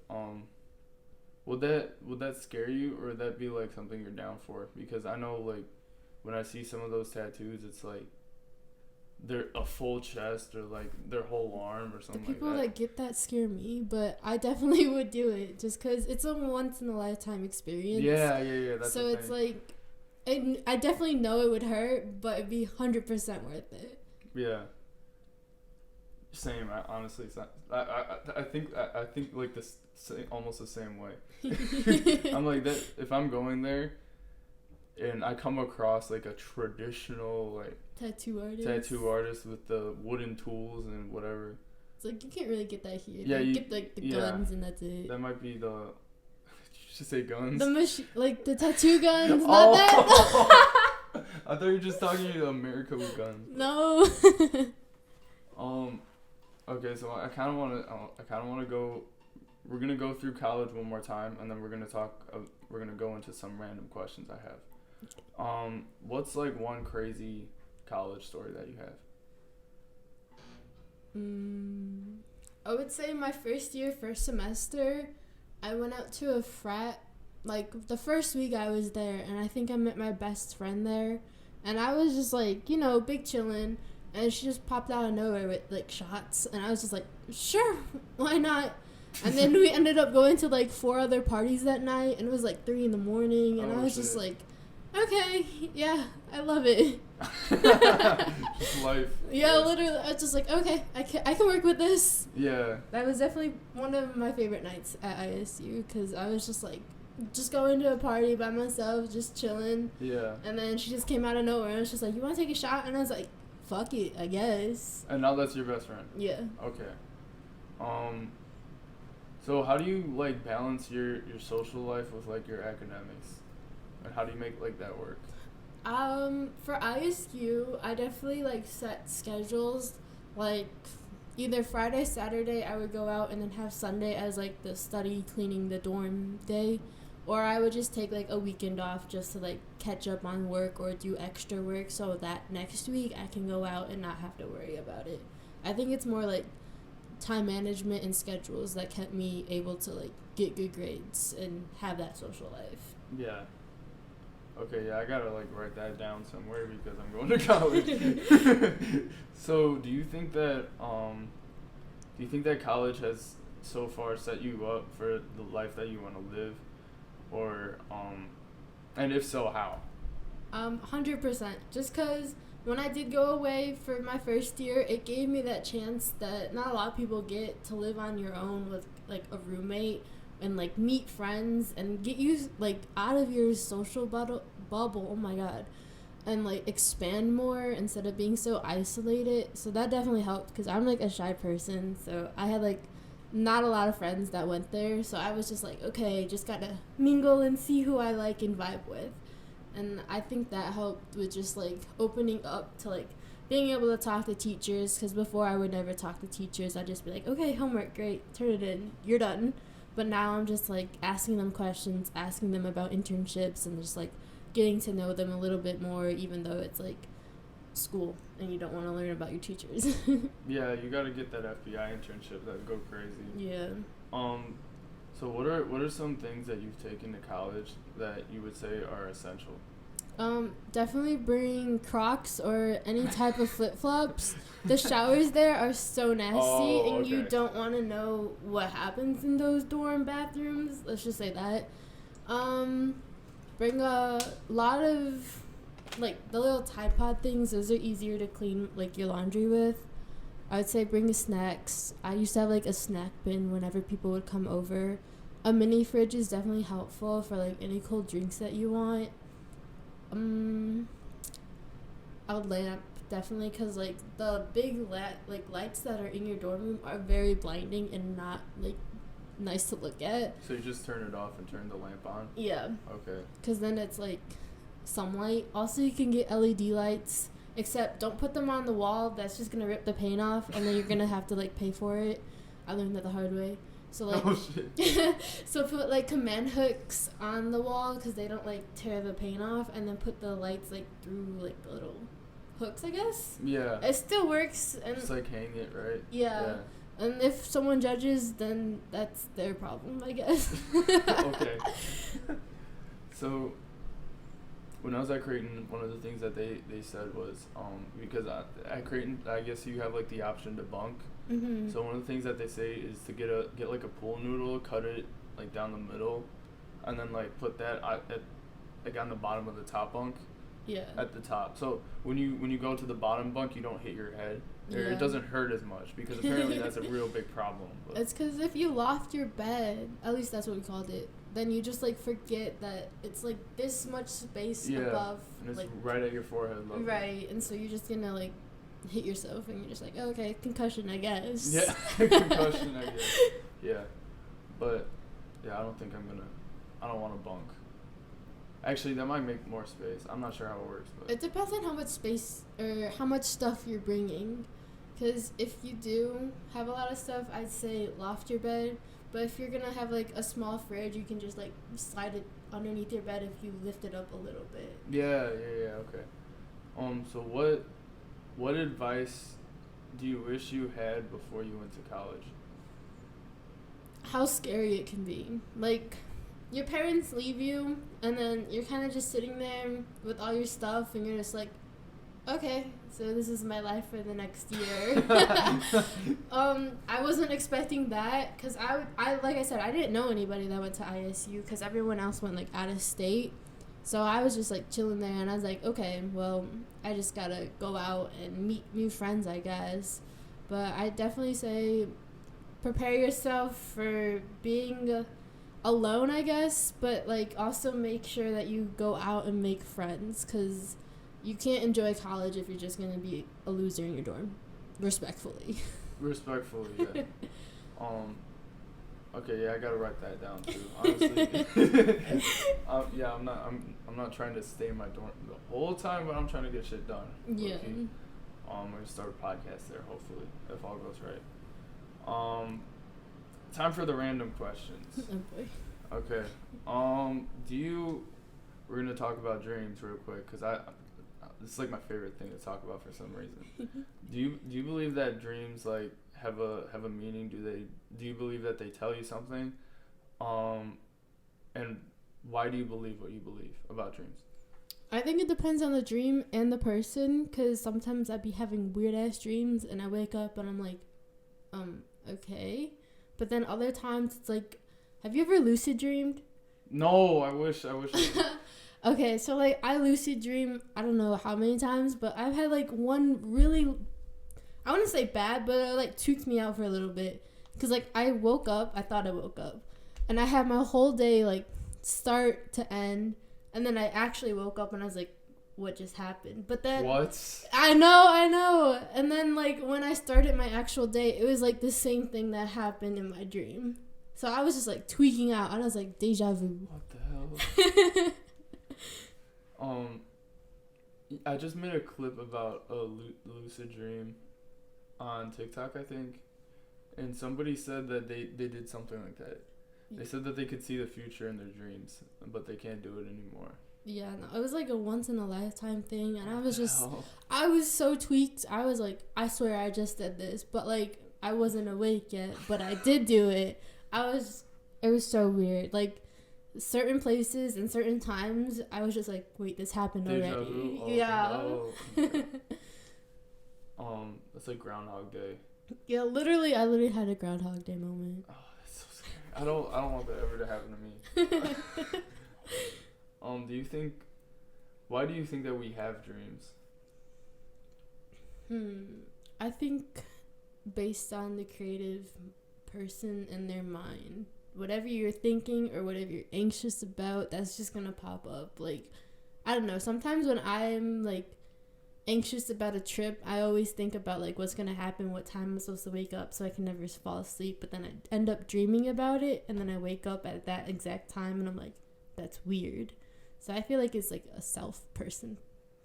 B: would that scare you, or would that be like something you're down for? Because I know like when I see some of those tattoos, it's like they're a full chest or like their whole arm or something like that. The people that get that scare me, but I definitely would do it just because it's a once in a lifetime experience. Yeah. That's so it's like, I definitely know it would hurt, but it'd be 100% worth it. Yeah. Same. Honestly, I think like almost the same way. I'm like that. If I'm going there, and I come across like a traditional like
A: tattoo
B: artist with the wooden tools and whatever.
A: It's like you can't really get that here.
B: Yeah,
A: you get like the guns and that's it.
B: That might be the. Did you just say guns?
A: The like the tattoo guns, not that.
B: I thought you were just talking to America with guns.
A: No.
B: Okay, so I kind of want to go. We're gonna go through college one more time, and then we're gonna talk. We're gonna go into some random questions I have. What's like one crazy college story that you have?
A: I would say my first semester, I went out to a frat. Like the first week I was there, and I think I met my best friend there, and I was just like, big chillin', and she just popped out of nowhere with like shots, and I was just like, sure, why not? And then we ended up going to like 4 other parties that night, and it was like 3 a.m, and I was just like, okay, yeah, I love it.
B: Just life.
A: Yeah, literally, I was just like, okay, I can work with this.
B: Yeah.
A: That was definitely one of my favorite nights at ISU, because I was just like, just going to a party by myself, just chilling.
B: Yeah.
A: And then she just came out of nowhere, and was just like, you want to take a shot? And I was like, fuck it, I guess.
B: And now that's your best friend?
A: Yeah.
B: Okay. So how do you like balance your social life with like your academics, and how do you make like that work?
A: For ISU, I definitely like set schedules, like either Friday, Saturday I would go out, and then have Sunday as like the study cleaning the dorm day, or I would just take like a weekend off just to like catch up on work or do extra work so that next week I can go out and not have to worry about it. I think it's more like time management and schedules that kept me able to like get good grades and have that social life.
B: Yeah. Okay, yeah, I gotta like write that down somewhere because I'm going to college. So do you think that college has so far set you up for the life that you want to live, or and if so, how?
A: 100%. Just because when I did go away for my first year, it gave me that chance that not a lot of people get, to live on your own with like a roommate and like meet friends and get you like out of your social bubble. Oh my god. And like expand more instead of being so isolated. So that definitely helped, because I'm like a shy person, so I had like not a lot of friends that went there, so I was just like, okay, just gotta mingle and see who I like and vibe with. And I think that helped with just like opening up to like being able to talk to teachers, because before I would never talk to teachers. I'd just be like, okay, homework, great, turn it in, you're done. But now I'm just like asking them questions, asking them about internships, and just like getting to know them a little bit more, even though it's like school and you don't want to learn about your teachers.
B: Yeah, you gotta get that FBI internship. That'd go crazy.
A: Yeah.
B: So what are some things that you've taken to college that you would say are essential?
A: Definitely bring Crocs or any type of flip-flops. The showers there are so nasty, and you don't want to know what happens in those dorm bathrooms. Let's just say that. Bring a lot of, like, the little Tide Pod things. Those are easier to clean, like, your laundry with. I would say bring snacks. I used to have, like, a snack bin whenever people would come over. A mini fridge is definitely helpful for, like, any cold drinks that you want. A lamp, definitely, because, like, the big, lights that are in your dorm room are very blinding and not, like, nice to look at.
B: So you just turn it off and turn the lamp on?
A: Yeah.
B: Okay.
A: Because then it's, like, some light. Also, you can get LED lights, except don't put them on the wall. That's just going to rip the paint off, and then you're going to have to, like, pay for it. I learned that the hard way. So, like,
B: oh, shit.
A: So put, like, command hooks on the wall because they don't, like, tear the paint off, and then put the lights, like, through, like, the little hooks, I guess.
B: Yeah.
A: It still works. And
B: just, like, hang it, right?
A: Yeah. And if someone judges, then that's their problem, I guess.
B: Okay. So, when I was at Creighton, one of the things that they said was, because at Creighton, I guess you have, like, the option to bunk.
A: Mm-hmm.
B: So one of the things that they say is to get like a pool noodle, cut it like down the middle, and then like put that like on the bottom of the top bunk.
A: Yeah.
B: At the top. So when you go to the bottom bunk, you don't hit your head. Or it doesn't hurt as much, because apparently that's a real big problem. But.
A: It's because if you loft your bed, at least that's what we called it, then you just like forget that it's like this much space above,
B: and it's
A: like
B: right at your forehead level.
A: Right, and so you're just gonna like hit yourself, and you're just like, oh, okay, concussion, I guess.
B: Yeah, concussion, I guess. Yeah, but yeah, I don't want to bunk. Actually, that might make more space. I'm not sure how it works, but
A: it depends on how much space or how much stuff you're bringing. Because if you do have a lot of stuff, I'd say loft your bed. But if you're gonna have like a small fridge, you can just like slide it underneath your bed if you lift it up a little bit.
B: Yeah, okay. So what advice do you wish you had before you went to college?
A: How scary it can be. Like, your parents leave you, and then you're kind of just sitting there with all your stuff, and you're just like, okay, so this is my life for the next year. I wasn't expecting that, because I like I said, I didn't know anybody that went to ISU, because everyone else went, like, out of state. So I was just, like, chilling there, and I was like, okay, well, I just gotta go out and meet new friends, I guess. But I definitely say prepare yourself for being alone, I guess, but, like, also make sure that you go out and make friends, because you can't enjoy college if you're just going to be a loser in your dorm. Respectfully.
B: Respectfully, yeah. Okay, yeah, I gotta write that down too. Honestly, yeah, I'm not trying to stay in my dorm the whole time, but I'm trying to get shit done.
A: Yeah.
B: Okay. We're gonna start a podcast there, hopefully, if all goes right. Time for the random questions.
A: Oh boy.
B: Okay. We're gonna talk about dreams real quick, cause this is like my favorite thing to talk about for some reason. Do you believe that dreams like have a meaning? Do you believe that they tell you something? And why do you believe what you believe about dreams?
A: I think it depends on the dream and the person, because sometimes I'd be having weird ass dreams and I wake up and I'm like, okay. But then other times it's like, have you ever lucid dreamed?
B: No, I wish.
A: Okay, so like I lucid dream, I don't know how many times, but I've had like one really, I wouldn't say bad, but it like tweaked me out for a little bit. Because like I woke up, I thought I woke up, and I had my whole day like start to end, and then I actually woke up and I was like, what just happened? But then
B: what?
A: I know. And then like when I started my actual day, it was like the same thing that happened in my dream. So I was just like tweaking out, and I was like, deja vu.
B: What the hell? I just made a clip about a lucid dream on TikTok, I think, and somebody said that they did something like that. They said that they could see the future in their dreams, but they can't do it anymore.
A: Yeah, no, it was like a once in a lifetime thing, and I was so tweaked. I was like, I swear I just did this, but like I wasn't awake yet, but I did do it. It was so weird. Like certain places and certain times, I was just like, wait, this happened already.
B: Oh,
A: yeah.
B: No. It's like Groundhog Day.
A: Yeah, literally, I literally had a Groundhog Day moment.
B: Oh, that's so scary. I don't want that ever to happen to me. Why do you think that we have dreams?
A: I think based on the creative person and their mind. Whatever you're thinking or whatever you're anxious about, that's just gonna pop up. Like, I don't know, sometimes when I'm like anxious about a trip, I always think about like what's gonna happen, what time I'm supposed to wake up, so I can never fall asleep, but then I end up dreaming about it, and then I wake up at that exact time and I'm like, that's weird. So I feel like it's like a self-person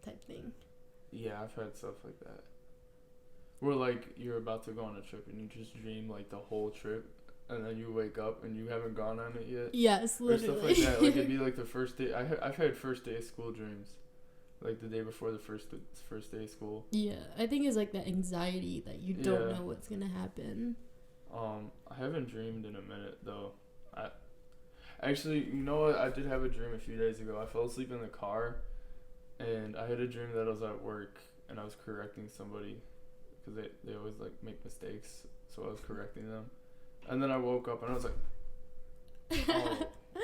A: type thing.
B: Yeah, I've had stuff like that. Where like you're about to go on a trip and you just dream like the whole trip, and then you wake up and you haven't gone on it yet.
A: Yes, literally.
B: Or stuff like that. Like it'd be like the first day. I've had first day of school dreams, like the day before the first day of school.
A: Yeah, I think it's like that anxiety that you don't know what's gonna happen.
B: I haven't dreamed in a minute though. Actually, you know what? I did have a dream a few days ago. I fell asleep in the car, and I had a dream that I was at work and I was correcting somebody, because they always like make mistakes, so I was correcting them. And then I woke up and I was like,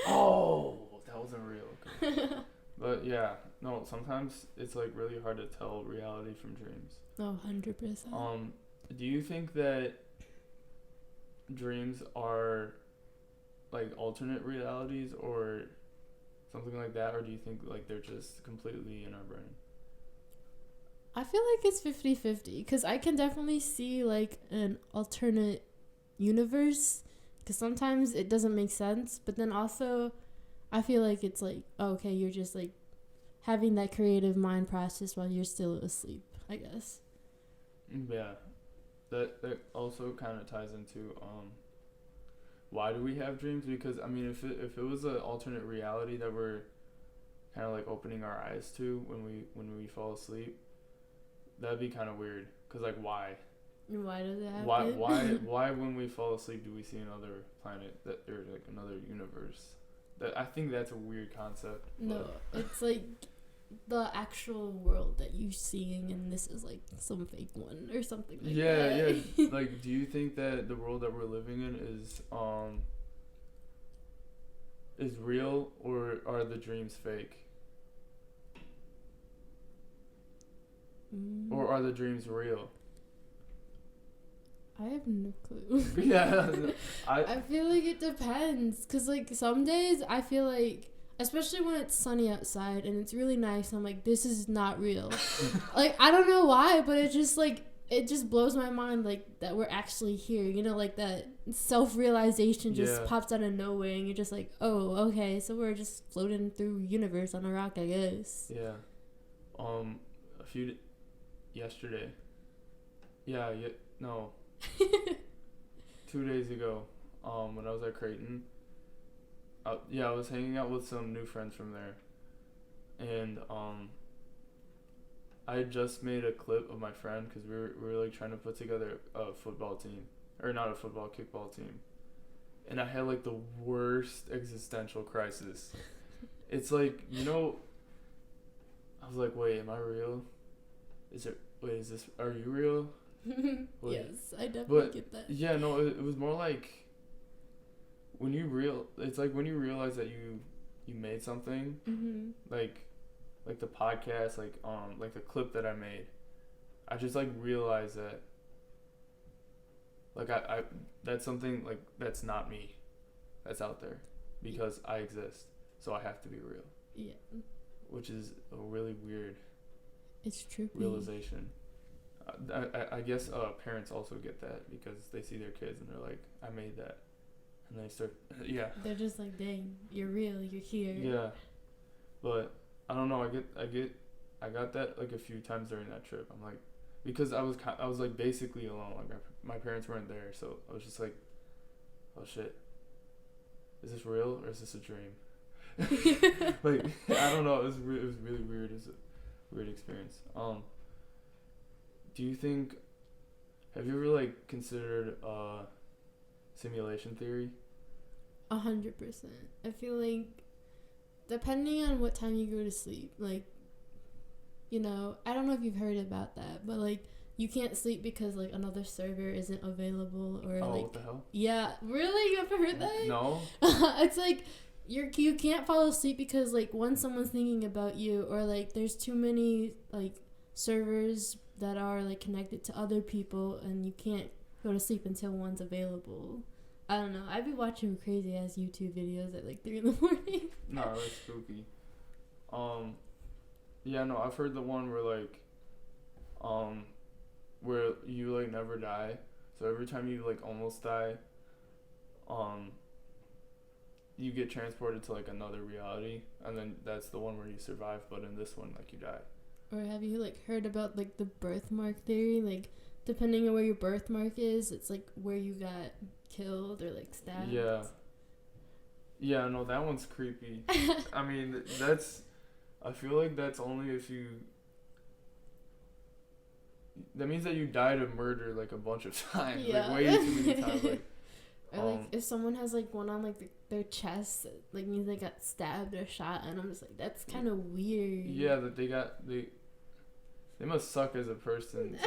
B: oh, that wasn't real. Okay. But yeah, no, sometimes it's like really hard to tell reality from dreams.
A: Oh, 100%.
B: Do you think that dreams are like alternate realities or something like that, or do you think like they're just completely in our brain?
A: I feel like it's 50-50 because I can definitely see like an alternate universe because sometimes it doesn't make sense, but then also I feel like it's like, oh, okay, you're just like having that creative mind process while you're still asleep, I guess.
B: Yeah, that also kind of ties into why do we have dreams? Because I mean, if it was an alternate reality that we're kind of like opening our eyes to when we fall asleep, that'd be kind of weird. Cause like why?
A: Why does it happen?
B: Why when we fall asleep do we see another planet that or like another universe? That I think that's a weird concept.
A: No, it's like the actual world that you're seeing, and this is like some fake one or something like that.
B: Yeah. Like, do you think that the world that we're living in is real, or are the dreams fake? Or are the dreams real?
A: I have no clue.
B: Yeah.
A: I feel like it depends. Because, like, some days I feel like, especially when it's sunny outside and it's really nice, I'm like, this is not real. Like, I don't know why, but it just blows my mind, like, that we're actually here. You know, like, that self-realization just pops out of nowhere, and you're just like, oh, okay, so we're just floating through universe on a rock, I guess.
B: Yeah. Yesterday. No. 2 days ago, when I was at Creighton, I was hanging out with some new friends from there, and I had just made a clip of my friend because we were like trying to put together a football team, or not a football, kickball team, and I had like the worst existential crisis. It's like, you know, I was like, wait, am I real? Are you real?
A: Yes, I definitely get that.
B: Yeah, no, it was more like when you realize that you made something, like the podcast, like the clip that I made. I just like realized that like I that's something like that's not me, that's out there, because I exist, so I have to be real.
A: Yeah. Which
B: is a really weird.
A: It's true.
B: Realization. I guess parents also get that because they see their kids and they're like, I made that, and they start
A: They're just like, dang, you're real, you're here.
B: Yeah, but I don't know. I got that like a few times during that trip. I'm like, because I was like basically alone. Like my parents weren't there, so I was just like, oh shit, is this real or is this a dream? Like I don't know. It was really weird. It's a weird experience. Do you think? Have you ever like considered simulation theory?
A: 100%. I feel like depending on what time you go to sleep, like, you know, I don't know if you've heard about that, but like you can't sleep because like another server isn't available, or like
B: what the hell?
A: Yeah, really? You ever heard that?
B: No.
A: It's like you can't fall asleep because like once someone's thinking about you, or like there's too many like servers that are like connected to other people, and you can't go to sleep until one's available. I don't know. I'd be watching crazy ass YouTube videos at like 3 a.m.
B: No, that's spooky. Yeah, no, I've heard the one where like, where you like never die. So every time you like almost die, you get transported to like another reality, and then that's the one where you survive. But in this one, like you die. Or
A: have you like heard about like the birthmark theory? Like depending on where your birthmark is, it's like where you got killed or like stabbed.
B: Yeah, no, that one's creepy. I mean, I feel like that's only if you. That means that you died of murder like a bunch of times.
A: Yeah.
B: Like way too many times. Like,
A: or like if someone has like one on like their chest, it, like means they got stabbed or shot, and I'm just like, that's kind of weird.
B: Yeah, that they must suck as a person.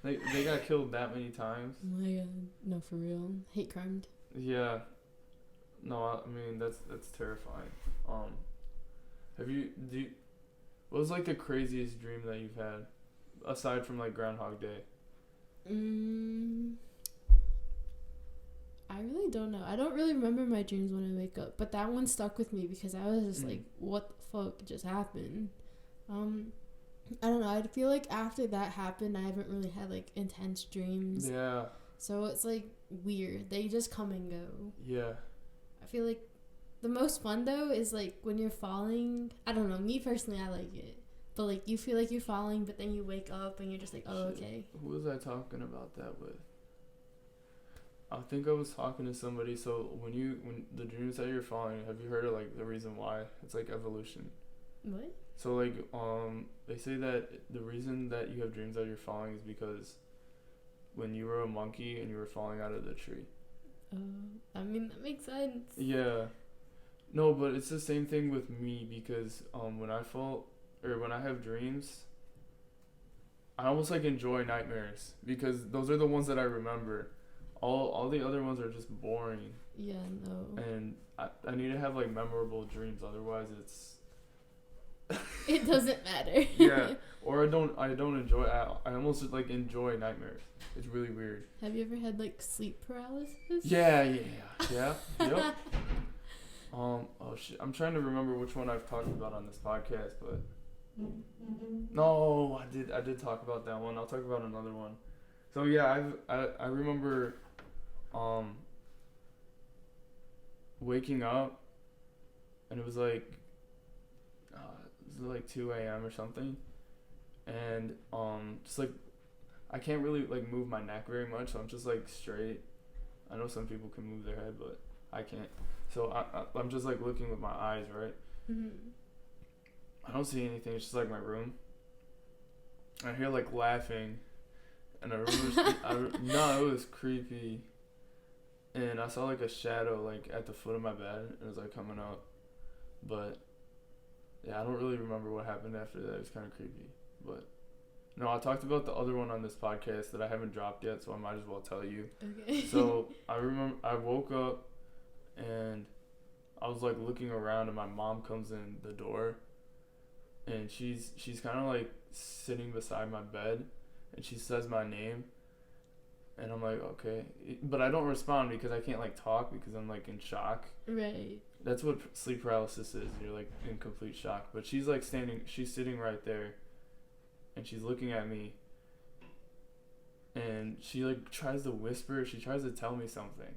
B: They got killed that many times.
A: Oh my god, no, for real, hate crime.
B: Yeah, no, I mean that's terrifying. What was like the craziest dream that you've had, aside from like Groundhog Day?
A: I really don't know. I don't really remember my dreams when I wake up, but that one stuck with me because I was just like, what the fuck just happened? I don't know. I feel like after that happened, I haven't really had like intense dreams.
B: Yeah.
A: So it's like weird. They just come and go.
B: Yeah.
A: I feel like the most fun though is like when you're falling. I don't know. Me personally, I like it. But like you feel like you're falling, but then you wake up and you're just like, oh, okay.
B: Who was I talking about that with? I think I was talking to somebody. So when the dreams that you're falling, have you heard of like the reason why? It's like evolution.
A: What?
B: So like they say that the reason that you have dreams that you're falling is because when you were a monkey and you were falling out of the tree.
A: I mean that makes sense.
B: Yeah. No, but it's the same thing with me because when I fall or when I have dreams, I almost like enjoy nightmares because those are the ones that I remember. All the other ones are just boring.
A: Yeah, no.
B: And I need to have like memorable dreams, otherwise it's
A: it doesn't matter.
B: Yeah, or I don't enjoy. I almost like enjoy nightmares. It's really weird.
A: Have you ever had like sleep paralysis?
B: Yeah. Yep. Oh shit, I'm trying to remember which one I've talked about on this podcast, but no, I did talk about that one. I'll talk about another one. So yeah, I remember waking up, and it was like 2 a.m. or something, and just like I can't really like move my neck very much, so I'm just like straight. I know some people can move their head, but I can't. So I'm just like looking with my eyes, right?
A: Mm-hmm.
B: I don't see anything. It's just like my room. I hear like laughing, and I remember no, it was creepy. And I saw like a shadow like at the foot of my bed. It was like coming up, but yeah, I don't really remember what happened after that. It was kind of creepy, but no, I talked about the other one on this podcast that I haven't dropped yet, so I might as well tell you.
A: Okay.
B: So I remember I woke up and I was like looking around, and my mom comes in the door, and she's kind of like sitting beside my bed, and she says my name, and I'm like, okay, but I don't respond because I can't like talk because I'm like in shock.
A: Right.
B: That's what sleep paralysis is. You're like in complete shock. But she's like she's sitting right there, and she's looking at me, and she like tries to whisper. She tries to tell me something,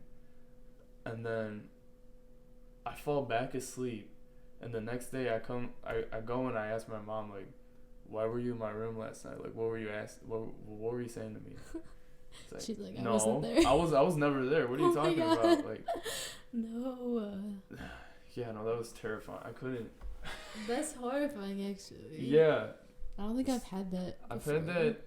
B: and then I fall back asleep. And the next day I go and I ask my mom, like, why were you in my room last night? Like, what were you what were you saying to me? Like,
A: she's like, I
B: no,
A: wasn't there.
B: I was never there. What are you talking about? Like,
A: no.
B: Yeah, no, that was terrifying. I couldn't.
A: That's horrifying, actually.
B: Yeah.
A: I don't think I've had that.
B: I've had that.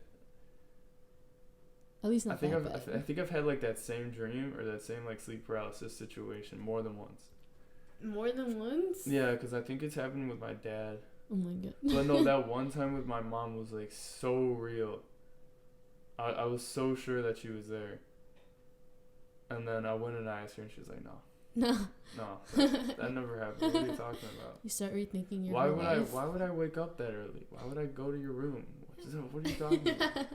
A: At least not
B: I think
A: that bad.
B: I think I've had like that same dream or that same like sleep paralysis situation more than once.
A: More than once?
B: Yeah, because I think it's happened with my dad.
A: Oh my god.
B: But no, that one time with my mom was like so real. I was so sure that she was there. And then I went and I asked her, and she was like, no, that never happened. What are you talking about?
A: You start rethinking your
B: why
A: whole
B: would
A: life.
B: Why would I wake up that early? Why would I go to your room? What are you talking about?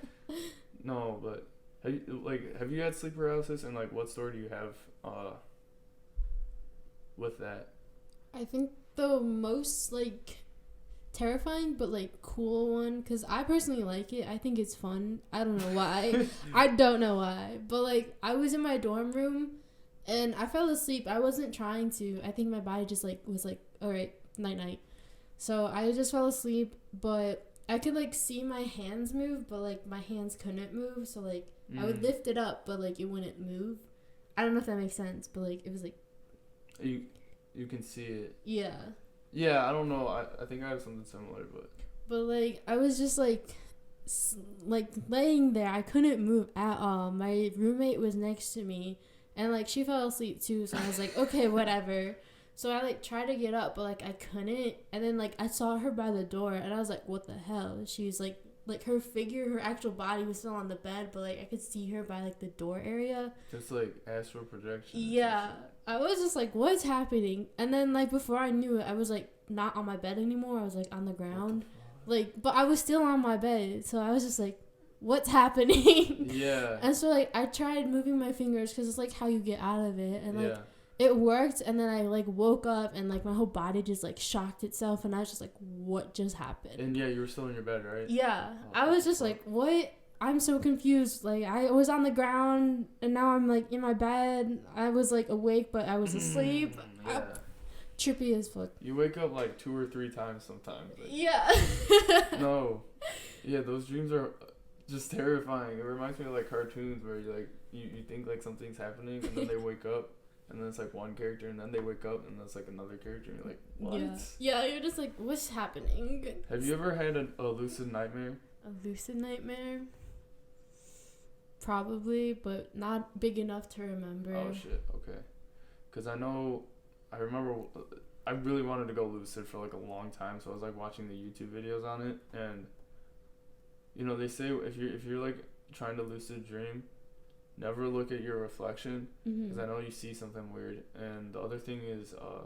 B: No, but have you had sleep paralysis, and like what story do you have with that?
A: I think the most like terrifying but like cool one, because I personally like it. I think it's fun. I don't know why. I don't know why, but like I was in my dorm room and I fell asleep. I wasn't trying to. I think my body just like was like, all right, night night. So I just fell asleep, but I could like see my hands move, but like my hands couldn't move. So like I would lift it up, but like it wouldn't move. I don't know if that makes sense, but like it was like
B: you can see it.
A: Yeah.
B: Yeah, I don't know. I think I have something similar,
A: but like I was just like laying there. I couldn't move at all. My roommate was next to me, and like she fell asleep too. So I was like, okay, whatever. So I like tried to get up, but like I couldn't. And then like I saw her by the door, and I was like, what the hell? She was like her figure, her actual body was still on the bed, but like I could see her by like the door area.
B: Just like astral projection.
A: Yeah. I was just like, what's happening? And then like before I knew it, I was like not on my bed anymore. I was like on the ground. Like, but I was still on my bed. So I was just like, what's happening?
B: Yeah.
A: And so, like, I tried moving my fingers because it's, like, how you get out of it. And, like,
B: yeah.
A: it worked. And then I, like, woke up and, like, my whole body just, like, shocked itself. And I was just like, what just happened?
B: And, yeah, you were still in your bed, right?
A: Yeah.
B: Oh,
A: I was just like, what? I'm so confused. Like, I was on the ground and now I'm, like, in my bed. I was, like, awake, but I was asleep.
B: Yeah.
A: Trippy as fuck.
B: You wake up, like, 2 or 3 times sometimes. Like,
A: Yeah.
B: no. Yeah, those dreams are just terrifying. It reminds me of, like, cartoons where you, like, you think, like, something's happening, and then they wake up, and then it's, like, one character, and then they wake up, and that's, like, another character, and you're like, what?
A: Yeah, you're just like, what's happening?
B: Have you ever had a lucid nightmare?
A: A lucid nightmare? Probably, but not big enough to remember.
B: Oh, shit. Okay. Because I remember I really wanted to go lucid for, like, a long time, so I was, like, watching the YouTube videos on it, and, you know, they say if you're like, trying to lucid dream, never look at your reflection, because I know you see something weird, and the other thing is, I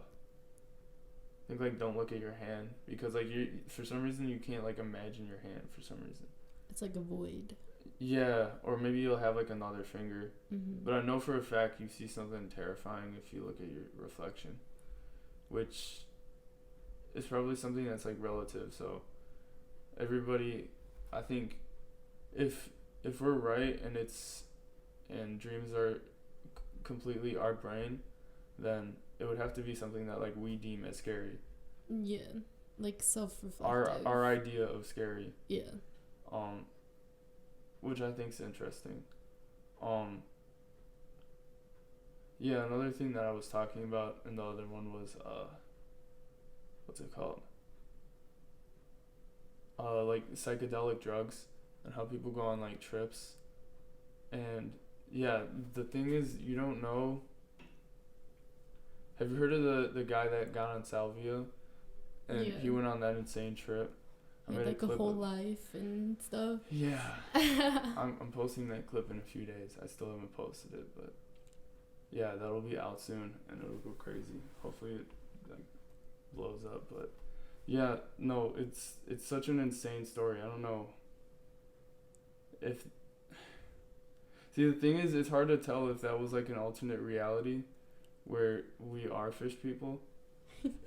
B: think, like, don't look at your hand, because, like, you for some reason you can't, like, imagine your hand for some reason.
A: It's like a void.
B: Yeah, or maybe you'll have, like, another finger.
A: Mm-hmm.
B: But I know for a fact you see something terrifying if you look at your reflection, which is probably something that's, like, relative. So everybody, I think, if we're right and dreams are completely our brain, then it would have to be something that, like, we deem as scary.
A: Yeah, like self-reflective.
B: Our idea of scary.
A: Yeah.
B: Which I think is interesting. Yeah, another thing that I was talking about in the other one was, what's it called? Like, psychedelic drugs and how people go on, like, trips. And, yeah, the thing is, you don't know. Have you heard of the guy that got on salvia? And he went on that insane trip.
A: Like a whole life and stuff.
B: Yeah. I'm posting that clip in a few days. I still haven't posted it, but yeah, that'll be out soon and it'll go crazy. Hopefully it, like, blows up, but yeah, no, it's such an insane story. I don't know if see, the thing is, it's hard to tell if that was, like, an alternate reality where we are fish people.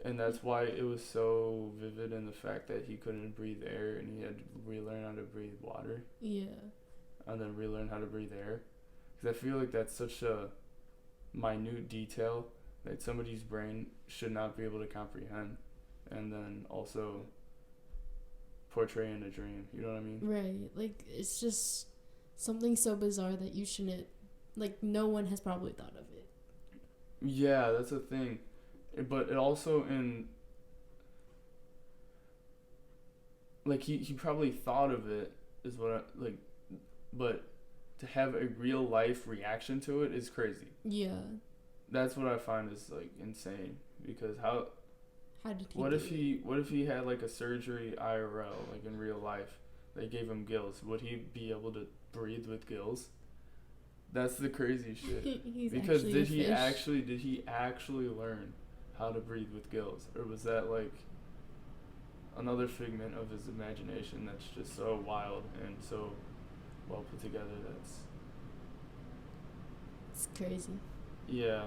B: And that's why it was so vivid in the fact that he couldn't breathe air and he had to relearn how to breathe water.
A: Yeah.
B: And then relearn how to breathe air. Because I feel like that's such a minute detail that somebody's brain should not be able to comprehend. And then also portray in a dream. You know what I mean?
A: Right. Like, it's just something so bizarre that you shouldn't, like, no one has probably thought of it.
B: Yeah, that's a thing. But it also like, he probably thought of it, is what but to have a real life reaction to it is crazy.
A: Yeah.
B: That's what I find is, like, insane, because how did he what if he had, like, a surgery IRL, like, in real life, they gave him gills, would he be able to breathe with gills? That's the crazy shit. Because did he actually learn how to breathe with gills, or was that, like, another figment of his imagination that's just so wild and so well put together?
A: It's crazy.
B: Yeah.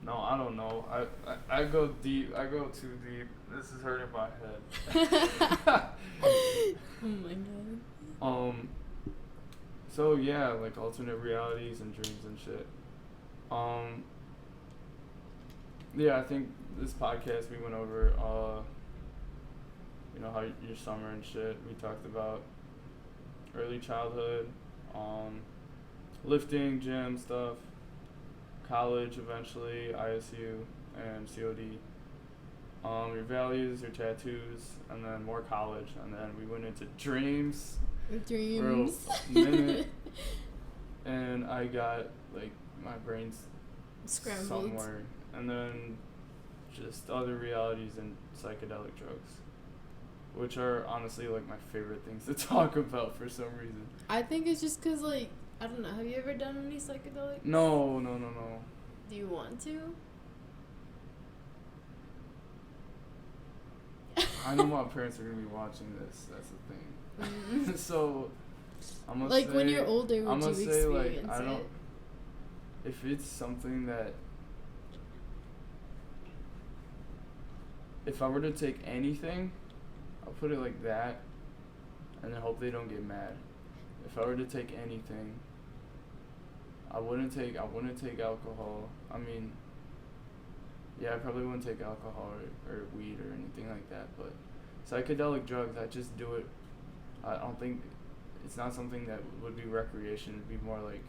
B: No, I don't know. I go deep. I go too deep. This is hurting my head.
A: Oh my god.
B: So yeah, like, alternate realities and dreams and shit. Yeah, I think this podcast we went over, you know, how your summer and shit. We talked about early childhood, lifting, gym stuff, college eventually, ISU and COD, your values, your tattoos, and then more college, and then we went into dreams.
A: Dreams.
B: For a minute, and I got, like, my brain's
A: scrambled
B: somewhere. And then just other realities and psychedelic drugs, which are honestly, like, my favorite things to talk about for some reason.
A: I think it's just because, like, I don't know, have you ever done any psychedelics?
B: No.
A: Do you want to?
B: I know my parents are going to be watching this, that's the thing. So,
A: Like, when you're older, would you experience
B: I don't.
A: it?
B: If it's something that, if I were to take anything, I'll put it like that, and then hope they don't get mad. If I were to take anything, I wouldn't take alcohol. I mean, yeah, I probably wouldn't take alcohol or weed or anything like that. But psychedelic drugs, I just do it. I don't think it's not something that would be recreation. It'd be more like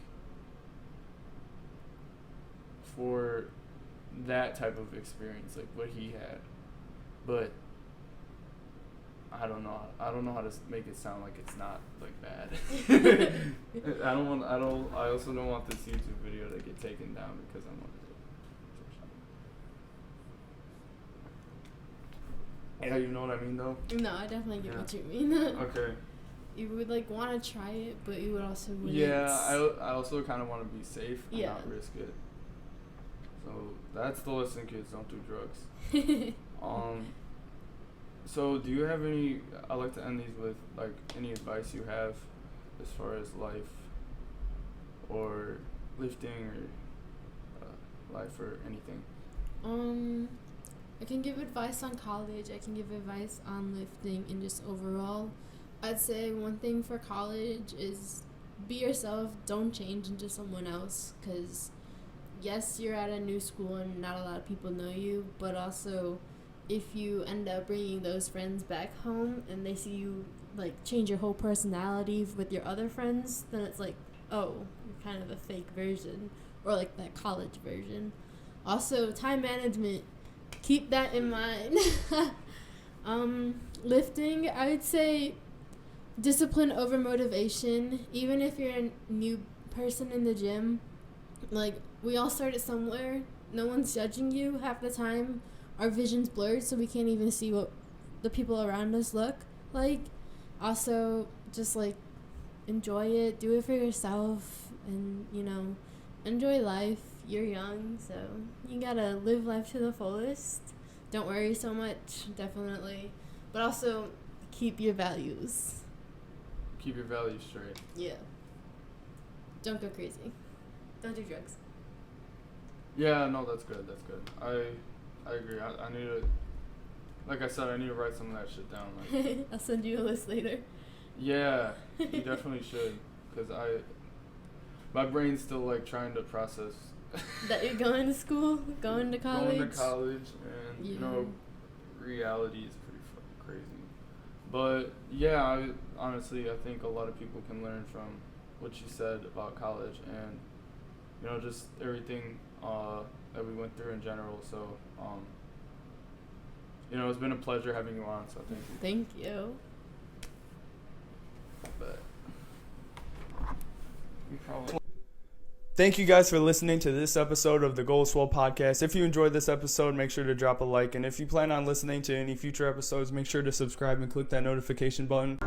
B: for that type of experience, like what he had. But I don't know how to make it sound like it's not like bad. I also don't want this YouTube video to get taken down because I'm on it. Yeah, you know what I mean though?
A: No, I definitely get what you mean.
B: Okay.
A: You would like want to try it, but you would also wouldn't.
B: Yeah, I also kind of want to be safe and not risk it. So that's the lesson, kids. Don't do drugs. So do you have any? I like to end these with like any advice you have, as far as life, or lifting, or life, or anything.
A: I can give advice on college. I can give advice on lifting and just overall. I'd say one thing for college is be yourself. Don't change into someone else, because yes, you're at a new school and not a lot of people know you, but also if you end up bringing those friends back home and they see you like change your whole personality with your other friends, then it's like, oh, you're kind of a fake version, or like that college version. Also, time management, keep that in mind. Lifting, I would say discipline over motivation. Even if you're a new person in the gym, like, we all started somewhere. No one's judging you half the time. Our vision's blurred, so we can't even see what the people around us look like. Also, just like enjoy it, do it for yourself, and enjoy life. You're young, so you gotta live life to the fullest. Don't worry so much, definitely, but also keep your values.
B: Keep your values straight.
A: Yeah. Don't go crazy. Don't do drugs.
B: Yeah, no, that's good. I agree. I need to, like I said, I need to write some of that shit down. Like,
A: I'll send you a list later.
B: Yeah, you definitely should, because my brain's still like trying to process
A: that you're going to school, going to college.
B: And reality is pretty fucking crazy. But yeah, honestly, I think a lot of people can learn from what you said about college and just everything that we went through in general. So it's been a pleasure having you on. So thank you.
A: Thank you.
B: But thank you guys for listening to this episode of the Gold Swell Podcast. If you enjoyed this episode, make sure to drop a like. And if you plan on listening to any future episodes, make sure to subscribe and click that notification button.